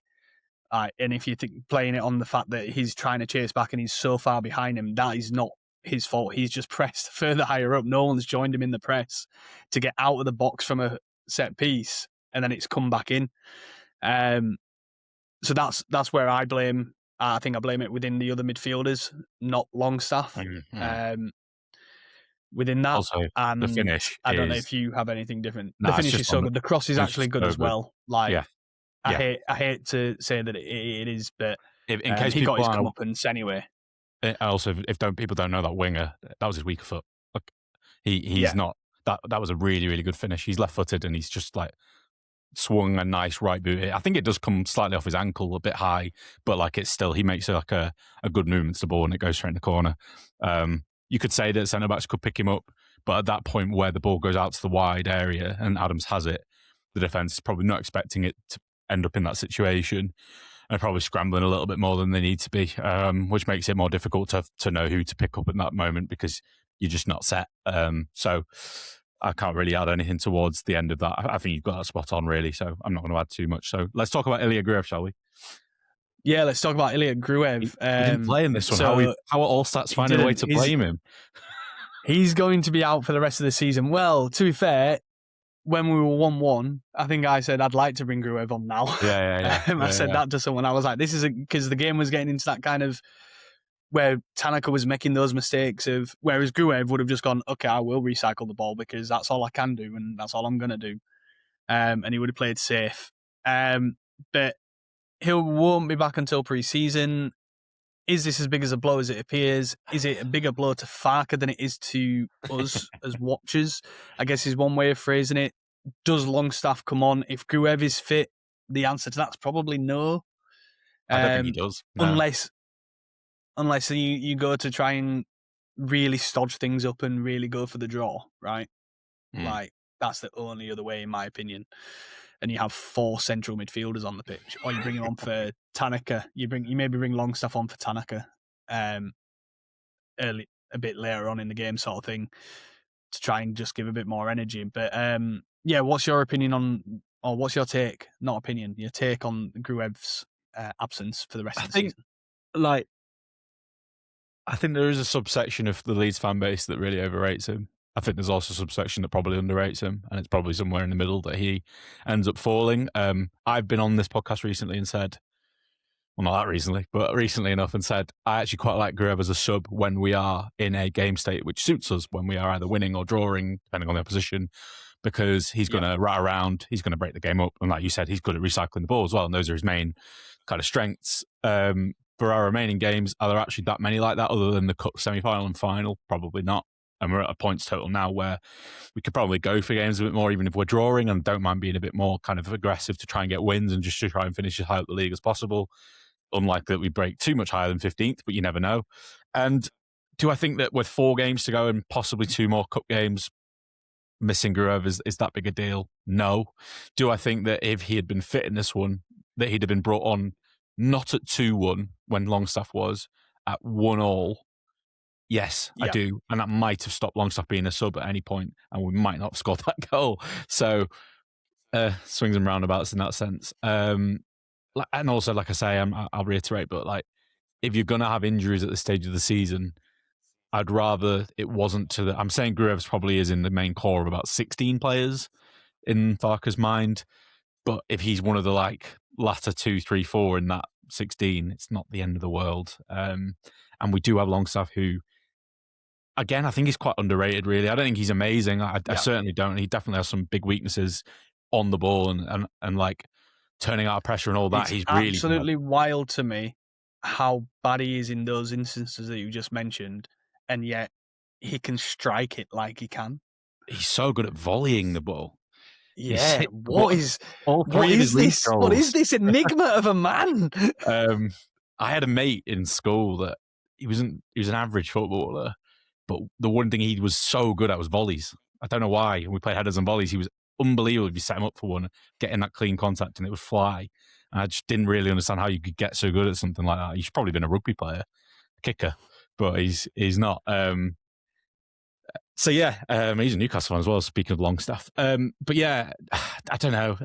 And if you think playing it on the fact that he's trying to chase back and he's so far behind him, that is not his fault. He's just pressed further higher up. No one's joined him in the press to get out of the box from a set piece, and then it's come back in. So that's where I blame. I think I blame it within the other midfielders, not Longstaff. Within that, also, and the finish. I don't know if you have anything different. The finish is so good. The cross is actually good as well. Like, I hate to say that it is, but in case he people got his comeuppance anyway. Also, if people don't know that winger, that was his weaker foot. Like, he's not. That was a really, really good finish. He's left-footed and he's just like swung a nice right boot. I think it does come slightly off his ankle, a bit high, but like it's still, he makes like a good movement to the ball and it goes straight in the corner. You could say that centre-backs could pick him up, but at that point where the ball goes out to the wide area and Adams has it, the defence is probably not expecting it to end up in that situation and probably scrambling a little bit more than they need to be, which makes it more difficult to know who to pick up in that moment because you're just not set. So I can't really add anything towards the end of that. I think you've got that spot on, really, so I'm not going to add too much. So let's talk about Ilya Gruev, shall we? Yeah, let's talk about Ilya Gruev. He didn't play in this one. How are all stats finding a way to blame him? He's going to be out for the rest of the season. Well, to be fair, when we were 1-1, I think I said I'd like to bring Gruev on now. Yeah. I said that to someone. I was like, this is because the game was getting into that kind of where Tanaka was making those mistakes of, whereas Gruev would have just gone, okay, I will recycle the ball because that's all I can do and that's all I'm going to do. And he would have played safe. But he won't be back until pre-season. Is this as big as a blow as it appears? Is it a bigger blow to Farke than it is to us as watchers? I guess is one way of phrasing it. Does Longstaff come on? If Gruev is fit, the answer to that's probably no. I don't think he does. No. Unless you go to try and really stodge things up and really go for the draw, right? Like, that's the only other way, in my opinion. And you have 4 central midfielders on the pitch, or you bring him on for Tanaka. You maybe bring Longstaff on for Tanaka, a bit later on in the game, sort of thing, to try and just give a bit more energy. But what's your opinion on, or what's your take? Not opinion, your take on Gruev's absence for the rest of the season? I think there is a subsection of the Leeds fan base that really overrates him. I think there's also a subsection that probably underrates him, and it's probably somewhere in the middle that he ends up falling. I've been on this podcast recently and said, well, not that recently, but recently enough, and said, I actually quite like Gruev as a sub when we are in a game state which suits us, when we are either winning or drawing, depending on the opposition, because he's going to rat around, he's going to break the game up, and like you said, he's good at recycling the ball as well, and those are his main kind of strengths. For our remaining games, are there actually that many like that other than the cup semi-final and final? Probably not. And we're at a points total now where we could probably go for games a bit more, even if we're drawing, and don't mind being a bit more kind of aggressive to try and get wins and just to try and finish as high up the league as possible. Unlikely that we break too much higher than 15th, but you never know. And do I think that with 4 games to go and possibly 2 more cup games, missing Gruev is that big a deal? No. Do I think that if he had been fit in this one, that he'd have been brought on not at 2-1 when Longstaff was, at 1-1? Yes, I do. And that might have stopped Longstaff being a sub at any point, and we might not have scored that goal. So Swings and roundabouts in that sense. And also, like I say, I'll reiterate, but like, if you're going to have injuries at this stage of the season, I'd rather it wasn't to the... I'm saying Gruev's probably is in the main core of about 16 players in Farke's mind, but if he's one of the like latter 2, 3, 4 in that 16, it's not the end of the world. And we do have Longstaff, who, again, I think he's quite underrated, really. I don't think he's amazing. I certainly don't. He definitely has some big weaknesses on the ball and like turning out of pressure and all that. It's he's really absolutely wild to me how bad he is in those instances that you just mentioned, and yet he can strike it like he can. He's so good at volleying the ball. Yeah, what is this enigma of a man? I had a mate in school that he was an average footballer, but the one thing he was so good at was volleys. I don't know why. We played headers and volleys. He was unbelievable if you set him up for one, getting that clean contact and it would fly. And I just didn't really understand how you could get so good at something like that. He's probably been a rugby player, kicker, but he's not. So yeah, he's a Newcastle fan as well, speaking of Longstaff. But yeah, I don't know.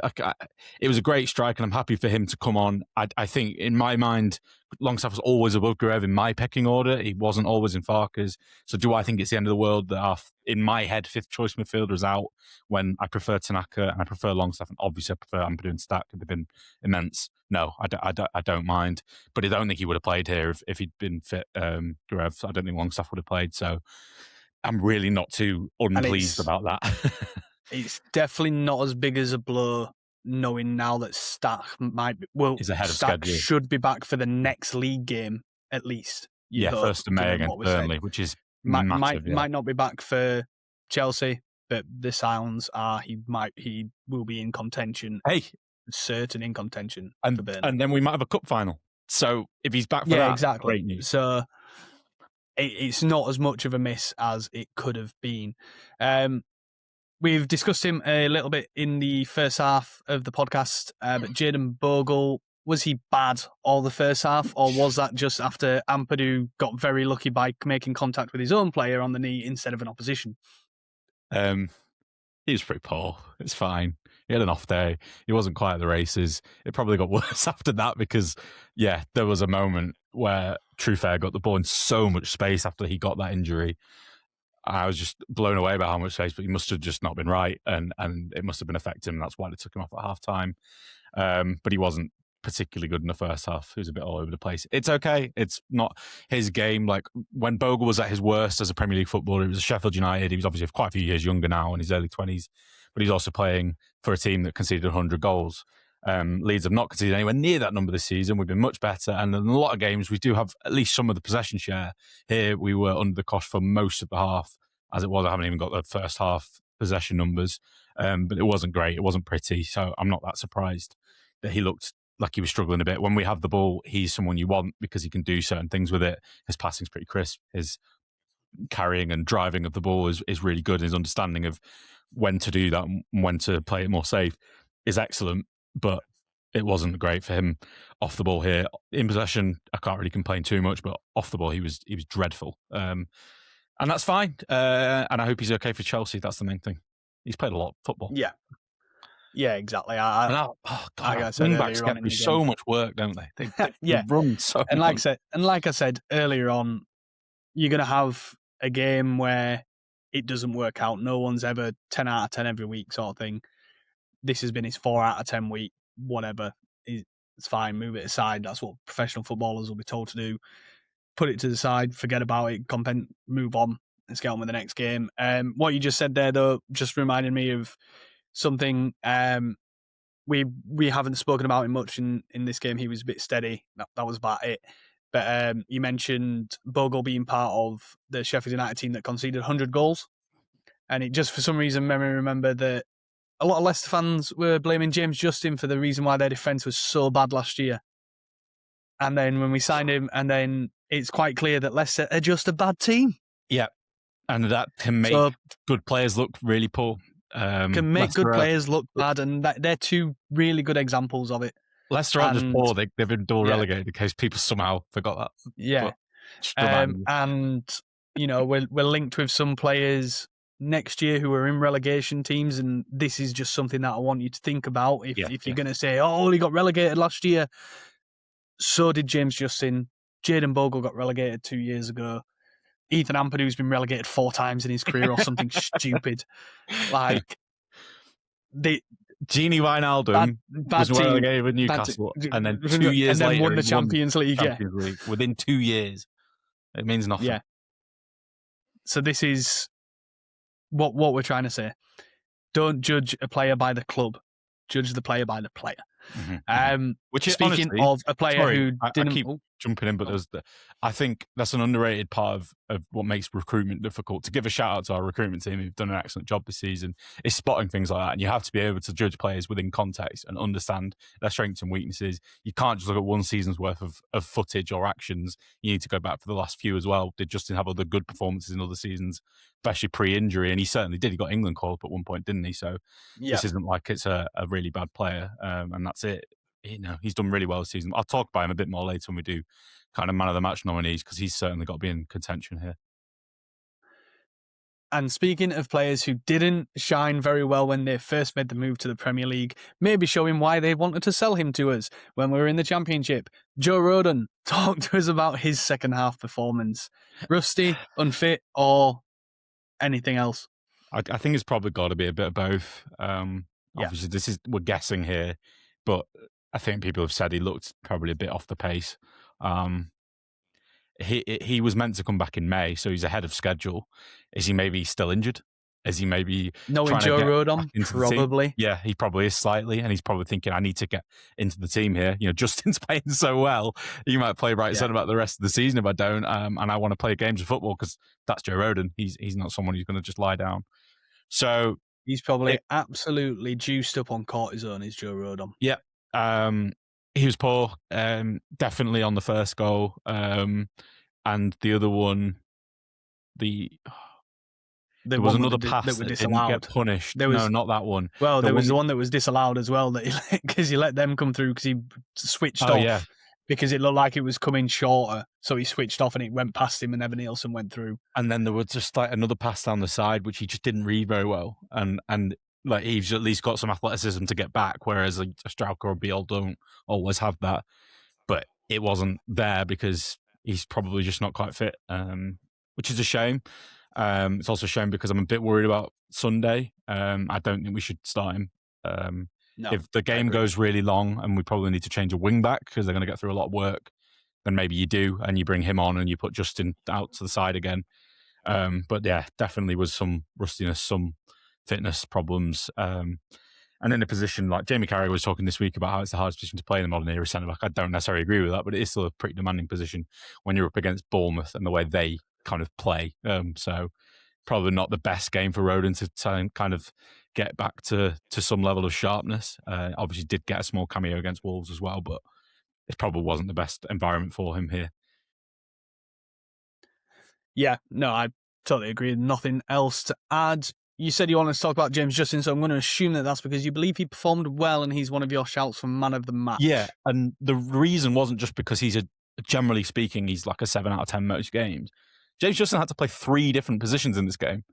It was a great strike, and I'm happy for him to come on. I think, in my mind, Longstaff was always above Gruev in my pecking order. He wasn't always in Farke's. So do I think it's the end of the world that in my head, fifth choice midfielder is out when I prefer Tanaka and I prefer Longstaff, and obviously I prefer Ampadu and Stack. They've been immense. No, I don't mind. But I don't think he would have played here if he'd been fit, Gruev. I don't think Longstaff would have played, so I'm really not too unpleased about that. It's definitely not as big as a blow, knowing now that Stack might be... Well, he's ahead of Stack schedule. should be back for the next league game, at least. Yeah, 1st of May against Burnley, which is massive. Might not be back for Chelsea, but the sounds are he will be in contention. Hey, certain in contention and for Burnley. And then we might have a cup final. So if he's back for that, exactly. Great news. So it's not as much of a miss as it could have been. We've discussed him a little bit in the first half of the podcast, but Jayden Bogle, was he bad all the first half, or was that just after Ampadu got very lucky by making contact with his own player on the knee instead of an opposition? He was pretty poor. It's fine. He had an off day. He wasn't quite at the races. It probably got worse after that because, yeah, there was a moment where Truefair got the ball in so much space after he got that injury. I was just blown away by how much space, but he must have just not been right, and it must have been affecting him. That's why they took him off at half time. But he wasn't particularly good in the first half. He was a bit all over the place. It's okay. It's not his game. Like when Bogle was at his worst as a Premier League footballer, he was at Sheffield United. He was obviously quite a few years younger now, in his early 20s, but he's also playing for a team that conceded 100 goals. Leeds have not conceded anywhere near that number this season. We've been much better, and in a lot of games we do have at least some of the possession share. Here we were under the cosh for most of the half. As it was, I haven't even got the first half possession numbers, but it wasn't great. It wasn't pretty, so I'm not that surprised that he looked like he was struggling a bit. When we have the ball, he's someone you want because he can do certain things with it. His passing's pretty crisp. His carrying and driving of the ball is really good. His understanding of when to do that and when to play it more safe is excellent, but it wasn't great for him off the ball here. In possession, I can't really complain too much, but off the ball, he was dreadful. And that's fine. And I hope he's okay for Chelsea. That's the main thing. He's played a lot of football. Yeah, exactly. Wing-backs get through so much work, don't they? They run so much. And like I said earlier on, you're going to have a game where it doesn't work out. No one's ever 10 out of 10 every week sort of thing. This has been his 4 out of 10 week, whatever. It's fine, move it aside. That's what professional footballers will be told to do. Put it to the side, forget about it, move on, let's get on with the next game. What you just said there, though, just reminded me of something we haven't spoken about him much in this game. He was a bit steady. That was about it. But you mentioned Bogle being part of the Sheffield United team that conceded 100 goals. And it just, for some reason, made me remember that a lot of Leicester fans were blaming James Justin for the reason why their defence was so bad last year. And then when we signed him, and then it's quite clear that Leicester are just a bad team. Yeah. And that can make good players look really poor. Can make good players look bad, and they're two really good examples of it. Leicester aren't just poor, they've been dual relegated in case people somehow forgot that. Yeah. And, you know, we're linked with some players next year who are in relegation teams, and this is just something that I want you to think about. If you're going to say, oh, he got relegated last year, so did James Justin. Jayden Bogle got relegated 2 years ago. Ethan Ampadu's been relegated 4 times in his career or something stupid. Like, Gini Wijnaldum was relegated with Newcastle, and then 2 years later won the Champions League. League within 2 years. It means nothing. Yeah. So this is what we're trying to say. Don't judge a player by the club. Judge the player by the player. Mm-hmm. Which is speaking honestly, of a player who didn't... I keep jumping in, but I think that's an underrated part of what makes recruitment difficult. To give a shout out to our recruitment team who've done an excellent job this season is spotting things like that, and you have to be able to judge players within context and understand their strengths and weaknesses. You can't just look at one season's worth of footage or actions. You need to go back for the last few as well. Did Justin have other good performances in other seasons, especially pre-injury? And he certainly did. He got England call up at one point, didn't he? So this isn't like it's a really bad player, and that's it. He's done really well this season. I'll talk about him a bit more later when we do kind of man of the match nominees, because he's certainly got to be in contention here. And speaking of players who didn't shine very well when they first made the move to the Premier League, maybe showing why they wanted to sell him to us when we were in the Championship, Joe Rodon, talk to us about his second half performance. Rusty, unfit, or anything else? I think it's probably got to be a bit of both. Obviously, we're guessing here, but I think people have said he looked probably a bit off the pace. He was meant to come back in May, so he's ahead of schedule. Is he maybe still injured? Is he maybe knowing Joe Rodon? Probably. Yeah, he probably is slightly, and he's probably thinking, I need to get into the team here. Justin's playing so well, he might play right centre back the rest of the season if I don't, and I want to play games of football because that's Joe Rodon. He's not someone who's going to just lie down. So he's probably absolutely juiced up on cortisone, is Joe Rodon. Yeah. He was poor, definitely on the first goal. And the other one, there was another pass that didn't get punished. No, not that one. Well, there was the one that was disallowed as well, because he let them come through because he switched off. Yeah. Because it looked like it was coming shorter. So he switched off and it went past him and Evan Nielsen went through. And then there was just like another pass down the side, which he just didn't read very well. And like he's at least got some athleticism to get back, whereas a Strauker or Biel don't always have that. But it wasn't there because he's probably just not quite fit, which is a shame. It's also a shame because I'm a bit worried about Sunday. I don't think we should start him. No, if the game goes really long and we probably need to change a wing back because they're going to get through a lot of work, then maybe you do and you bring him on and you put Justin out to the side again. But yeah, definitely was some rustiness, some fitness problems. And in a position like Jamie Carragher was talking this week about how it's the hardest position to play in the modern era centre back. I don't necessarily agree with that, but it is still a pretty demanding position when you're up against Bournemouth and the way they kind of play. So probably not the best game for Rodon to kind of get back to some level of sharpness. Obviously did get a small cameo against Wolves as well, but it probably wasn't the best environment for him here. Yeah, no, I totally agree. Nothing else to add. You said you wanted to talk about James Justin, so I'm going to assume that that's because you believe he performed well and he's one of your shouts for man of the match. Yeah, and the reason wasn't just because generally speaking, he's like a 7 out of 10 most games. James Justin had to play 3 different positions in this game.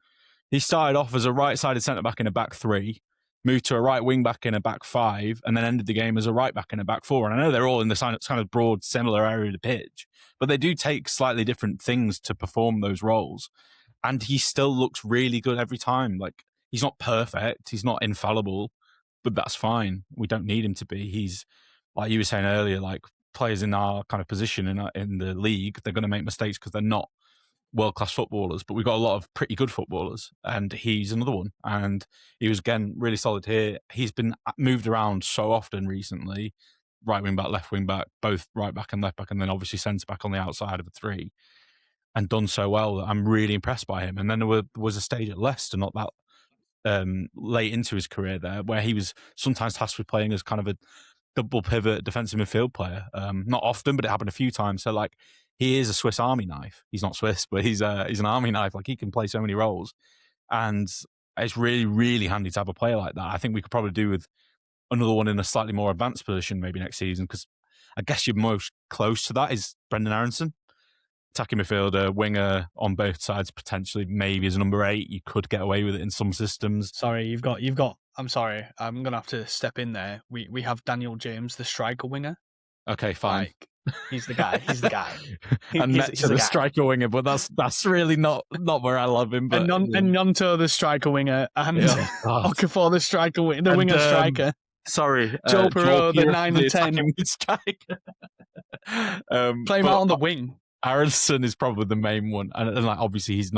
He started off as a right-sided centre-back in a back 3, moved to a right wing-back in a back 5, and then ended the game as a right-back in a back 4. And I know they're all in the kind of broad, similar area of the pitch, but they do take slightly different things to perform those roles. And he still looks really good every time. Like, he's not perfect, he's not infallible, but that's fine. We don't need him to be. He's, like you were saying earlier, like players in our kind of position in the league, they're going to make mistakes because they're not world-class footballers, but we've got a lot of pretty good footballers, and he's another one. And he was, again, really solid here. He's been moved around so often recently, right wing-back, left wing-back, both right-back and left-back, and then obviously centre-back on the outside of a 3, and done so well that I'm really impressed by him. And then there was a stage at Leicester, not that late into his career there, where he was sometimes tasked with playing as kind of a double pivot defensive midfield player. Not often, but it happened a few times. So, like, he is a Swiss Army knife. He's not Swiss, but he's an Army knife. Like, he can play so many roles. And it's really, really handy to have a player like that. I think we could probably do with another one in a slightly more advanced position maybe next season, because I guess you're most close to that is Brendan Aronson. attacking midfielder, winger on both sides, potentially maybe as a number 8. You could get away with it in some systems. Sorry, you've got. I'm sorry, I'm gonna have to step in there. We have Daniel James, the striker winger. Okay, fine. Like, he's the guy. He's the guy. And he's Metza, the striker winger, but that's really not where I love him. But and Nonto, the striker winger, and God. Okafor, the striker winger, the winger striker. Sorry, Joe Perreault, the 9 and 10. attacking striker. Play him out on the wing. Aronson is probably the main one, and like obviously he's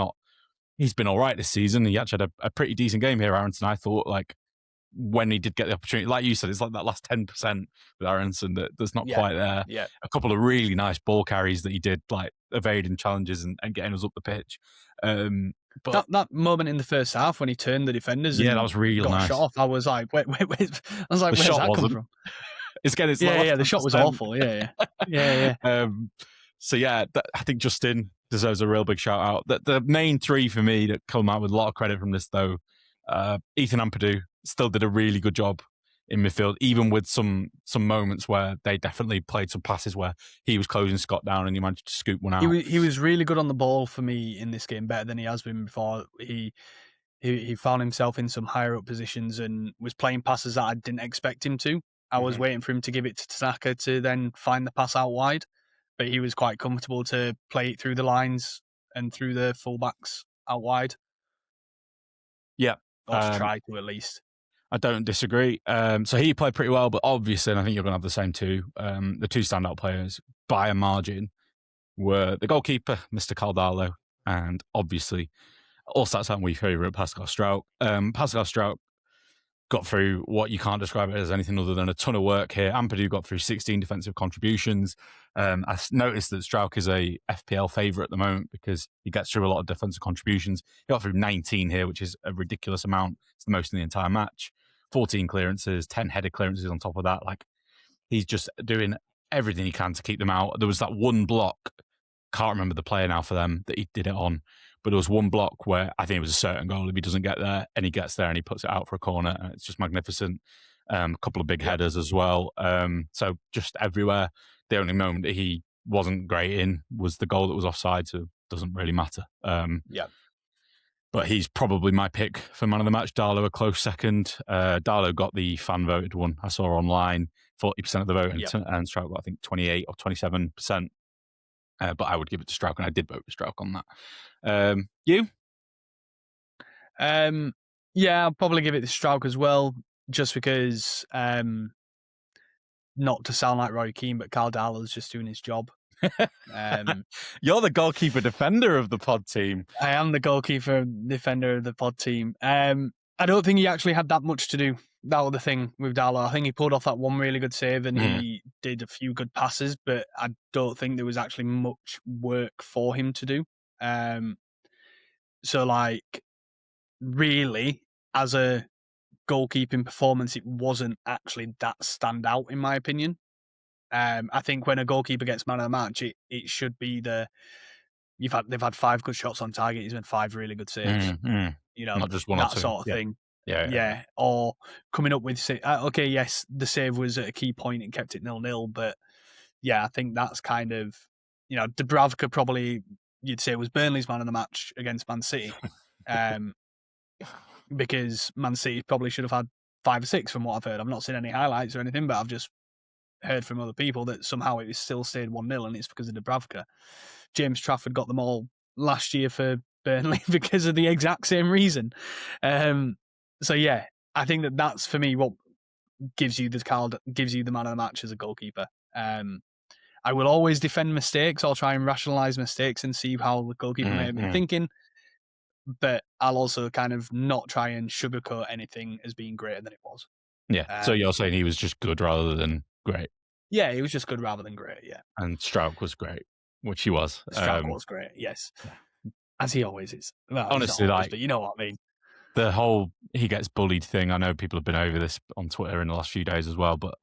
been all right this season. He actually had a pretty decent game here, Aronson. I thought, like, when he did get the opportunity, like you said, it's like that last 10% with Aronson that's not quite there. Yeah. A couple of really nice ball carries that he did, like evading challenges and getting us up the pitch. But that moment in the first half when he turned the defenders, that was really nice. Shot off. I was like, wait. I was like, where's that come from? It's getting the shot was awful. Yeah. So yeah, I think Justin deserves a real big shout out. The main 3 for me that come out with a lot of credit from this, though, Ethan Ampadu still did a really good job in midfield, even with some moments where they definitely played some passes where he was closing Scott down and he managed to scoop one out. He was really good on the ball for me in this game, better than he has been before. He found himself in some higher up positions and was playing passes that I didn't expect him to. I was waiting for him to give it to Tanaka to then find the pass out wide, but he was quite comfortable to play it through the lines and through the fullbacks out wide. Yeah. Or to try to, at least. I don't disagree. So he played pretty well, but obviously, and I think you're going to have the same too, the 2 standout players by a margin were the goalkeeper, Mr. Caldalo, and obviously, all stats aren't we favourite, Pascal Struijk. Pascal Struijk got through what you can't describe it as anything other than a ton of work here. Ampadu got through 16 defensive contributions. I noticed that Struijk is a FPL favourite at the moment because he gets through a lot of defensive contributions. He got through 19 here, which is a ridiculous amount. It's the most in the entire match. 14 clearances, 10 headed clearances on top of that. Like, he's just doing everything he can to keep them out. There was that one block, can't remember the player now for them, that he did it on, but there was one block where I think it was a certain goal if he doesn't get there, and he gets there and he puts it out for a corner, and it's just magnificent. A couple of big headers as well. So just everywhere. The only moment that he wasn't great in was the goal that was offside, so it doesn't really matter. But he's probably my pick for man of the match. Darlow a close second. Darlow got the fan voted one. I saw online 40% of the vote, and Struijk got I think 28 or 27%. But I would give it to Struijk, and I did vote for Struijk on that. You? Yeah, I'll probably give it to Struijk as well, just because, not to sound like Roy Keane, but Carl Darlow's just doing his job. You're the goalkeeper defender of the pod team. I am the goalkeeper defender of the pod team. I don't think he actually had that much to do. That was the thing with Darlow. I think he pulled off that one really good save and he did a few good passes, but I don't think there was actually much work for him to do. So, like, really, as a goalkeeping performance, it wasn't actually that standout, in my opinion. I think when a goalkeeper gets man of the match, it should be they've had 5 good shots on target. He's made 5 really good saves. You know, not just one that or two. sort of thing. Yeah. Or coming up with okay, yes, the save was at a key point and kept it 0-0, but yeah, I think that's kind of, you know, Dubravka probably you'd say was Burnley's man of the match against Man City, because Man City probably should have had 5 or 6 from what I've heard. I've not seen any highlights or anything, but I've just heard from other people that somehow it was still stayed 1-0 and it's because of Dubravka. James Trafford got them all last year for Burnley because of the exact same reason. So yeah, I think that's for me what gives you the man of the match as a goalkeeper. I will always defend mistakes. I'll try and rationalise mistakes and see how the goalkeeper may have been thinking. But I'll also kind of not try and sugarcoat anything as being greater than it was. Yeah. So you're saying he was just good rather than great? Yeah, he was just good rather than great, yeah. And Struijk was great, which he was. Struijk was great, yes. As he always is. Well, honestly, always, but you know what I mean. The whole he gets bullied thing, I know people have been over this on Twitter in the last few days as well, but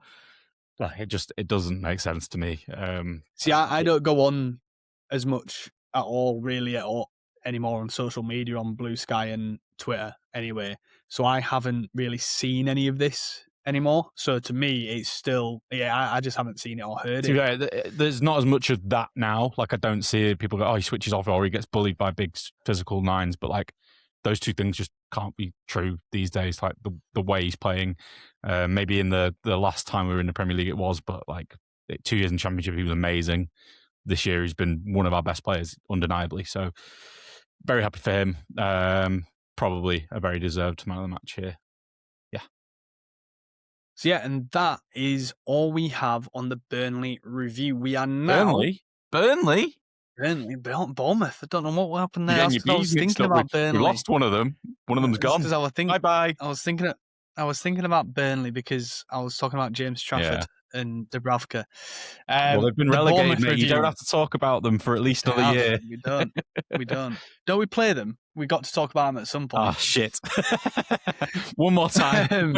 it doesn't make sense to me. See, I don't go on as much at all, really, anymore on social media, on Blue Sky and Twitter anyway. So I haven't really seen any of this anymore. So to me, it's still, I just haven't seen it or heard it. Yeah, there's not as much of that now. Like, I don't see people go, oh, he switches off or he gets bullied by big physical nines. But like, those two things just can't be true these days. Like the way he's playing, maybe in the last time we were in the Premier League it was, but like 2 years in Championship he was amazing. This year he's been one of our best players, undeniably. So very happy for him. Probably a very deserved man of the match here. Yeah. So yeah, and that is all we have on the Burnley review. We are now Burnley, Bournemouth. I don't know what happened there. I was thinking about Burnley. We lost one of them. One of them's gone. Bye-bye. I was thinking about Burnley because I was talking about James Trafford and Dubravka. Well, they've been relegated, mate. You don't have to talk about them for at least another year. We don't. Don't we play them? We got to talk about them at some point. Oh, shit. One more time.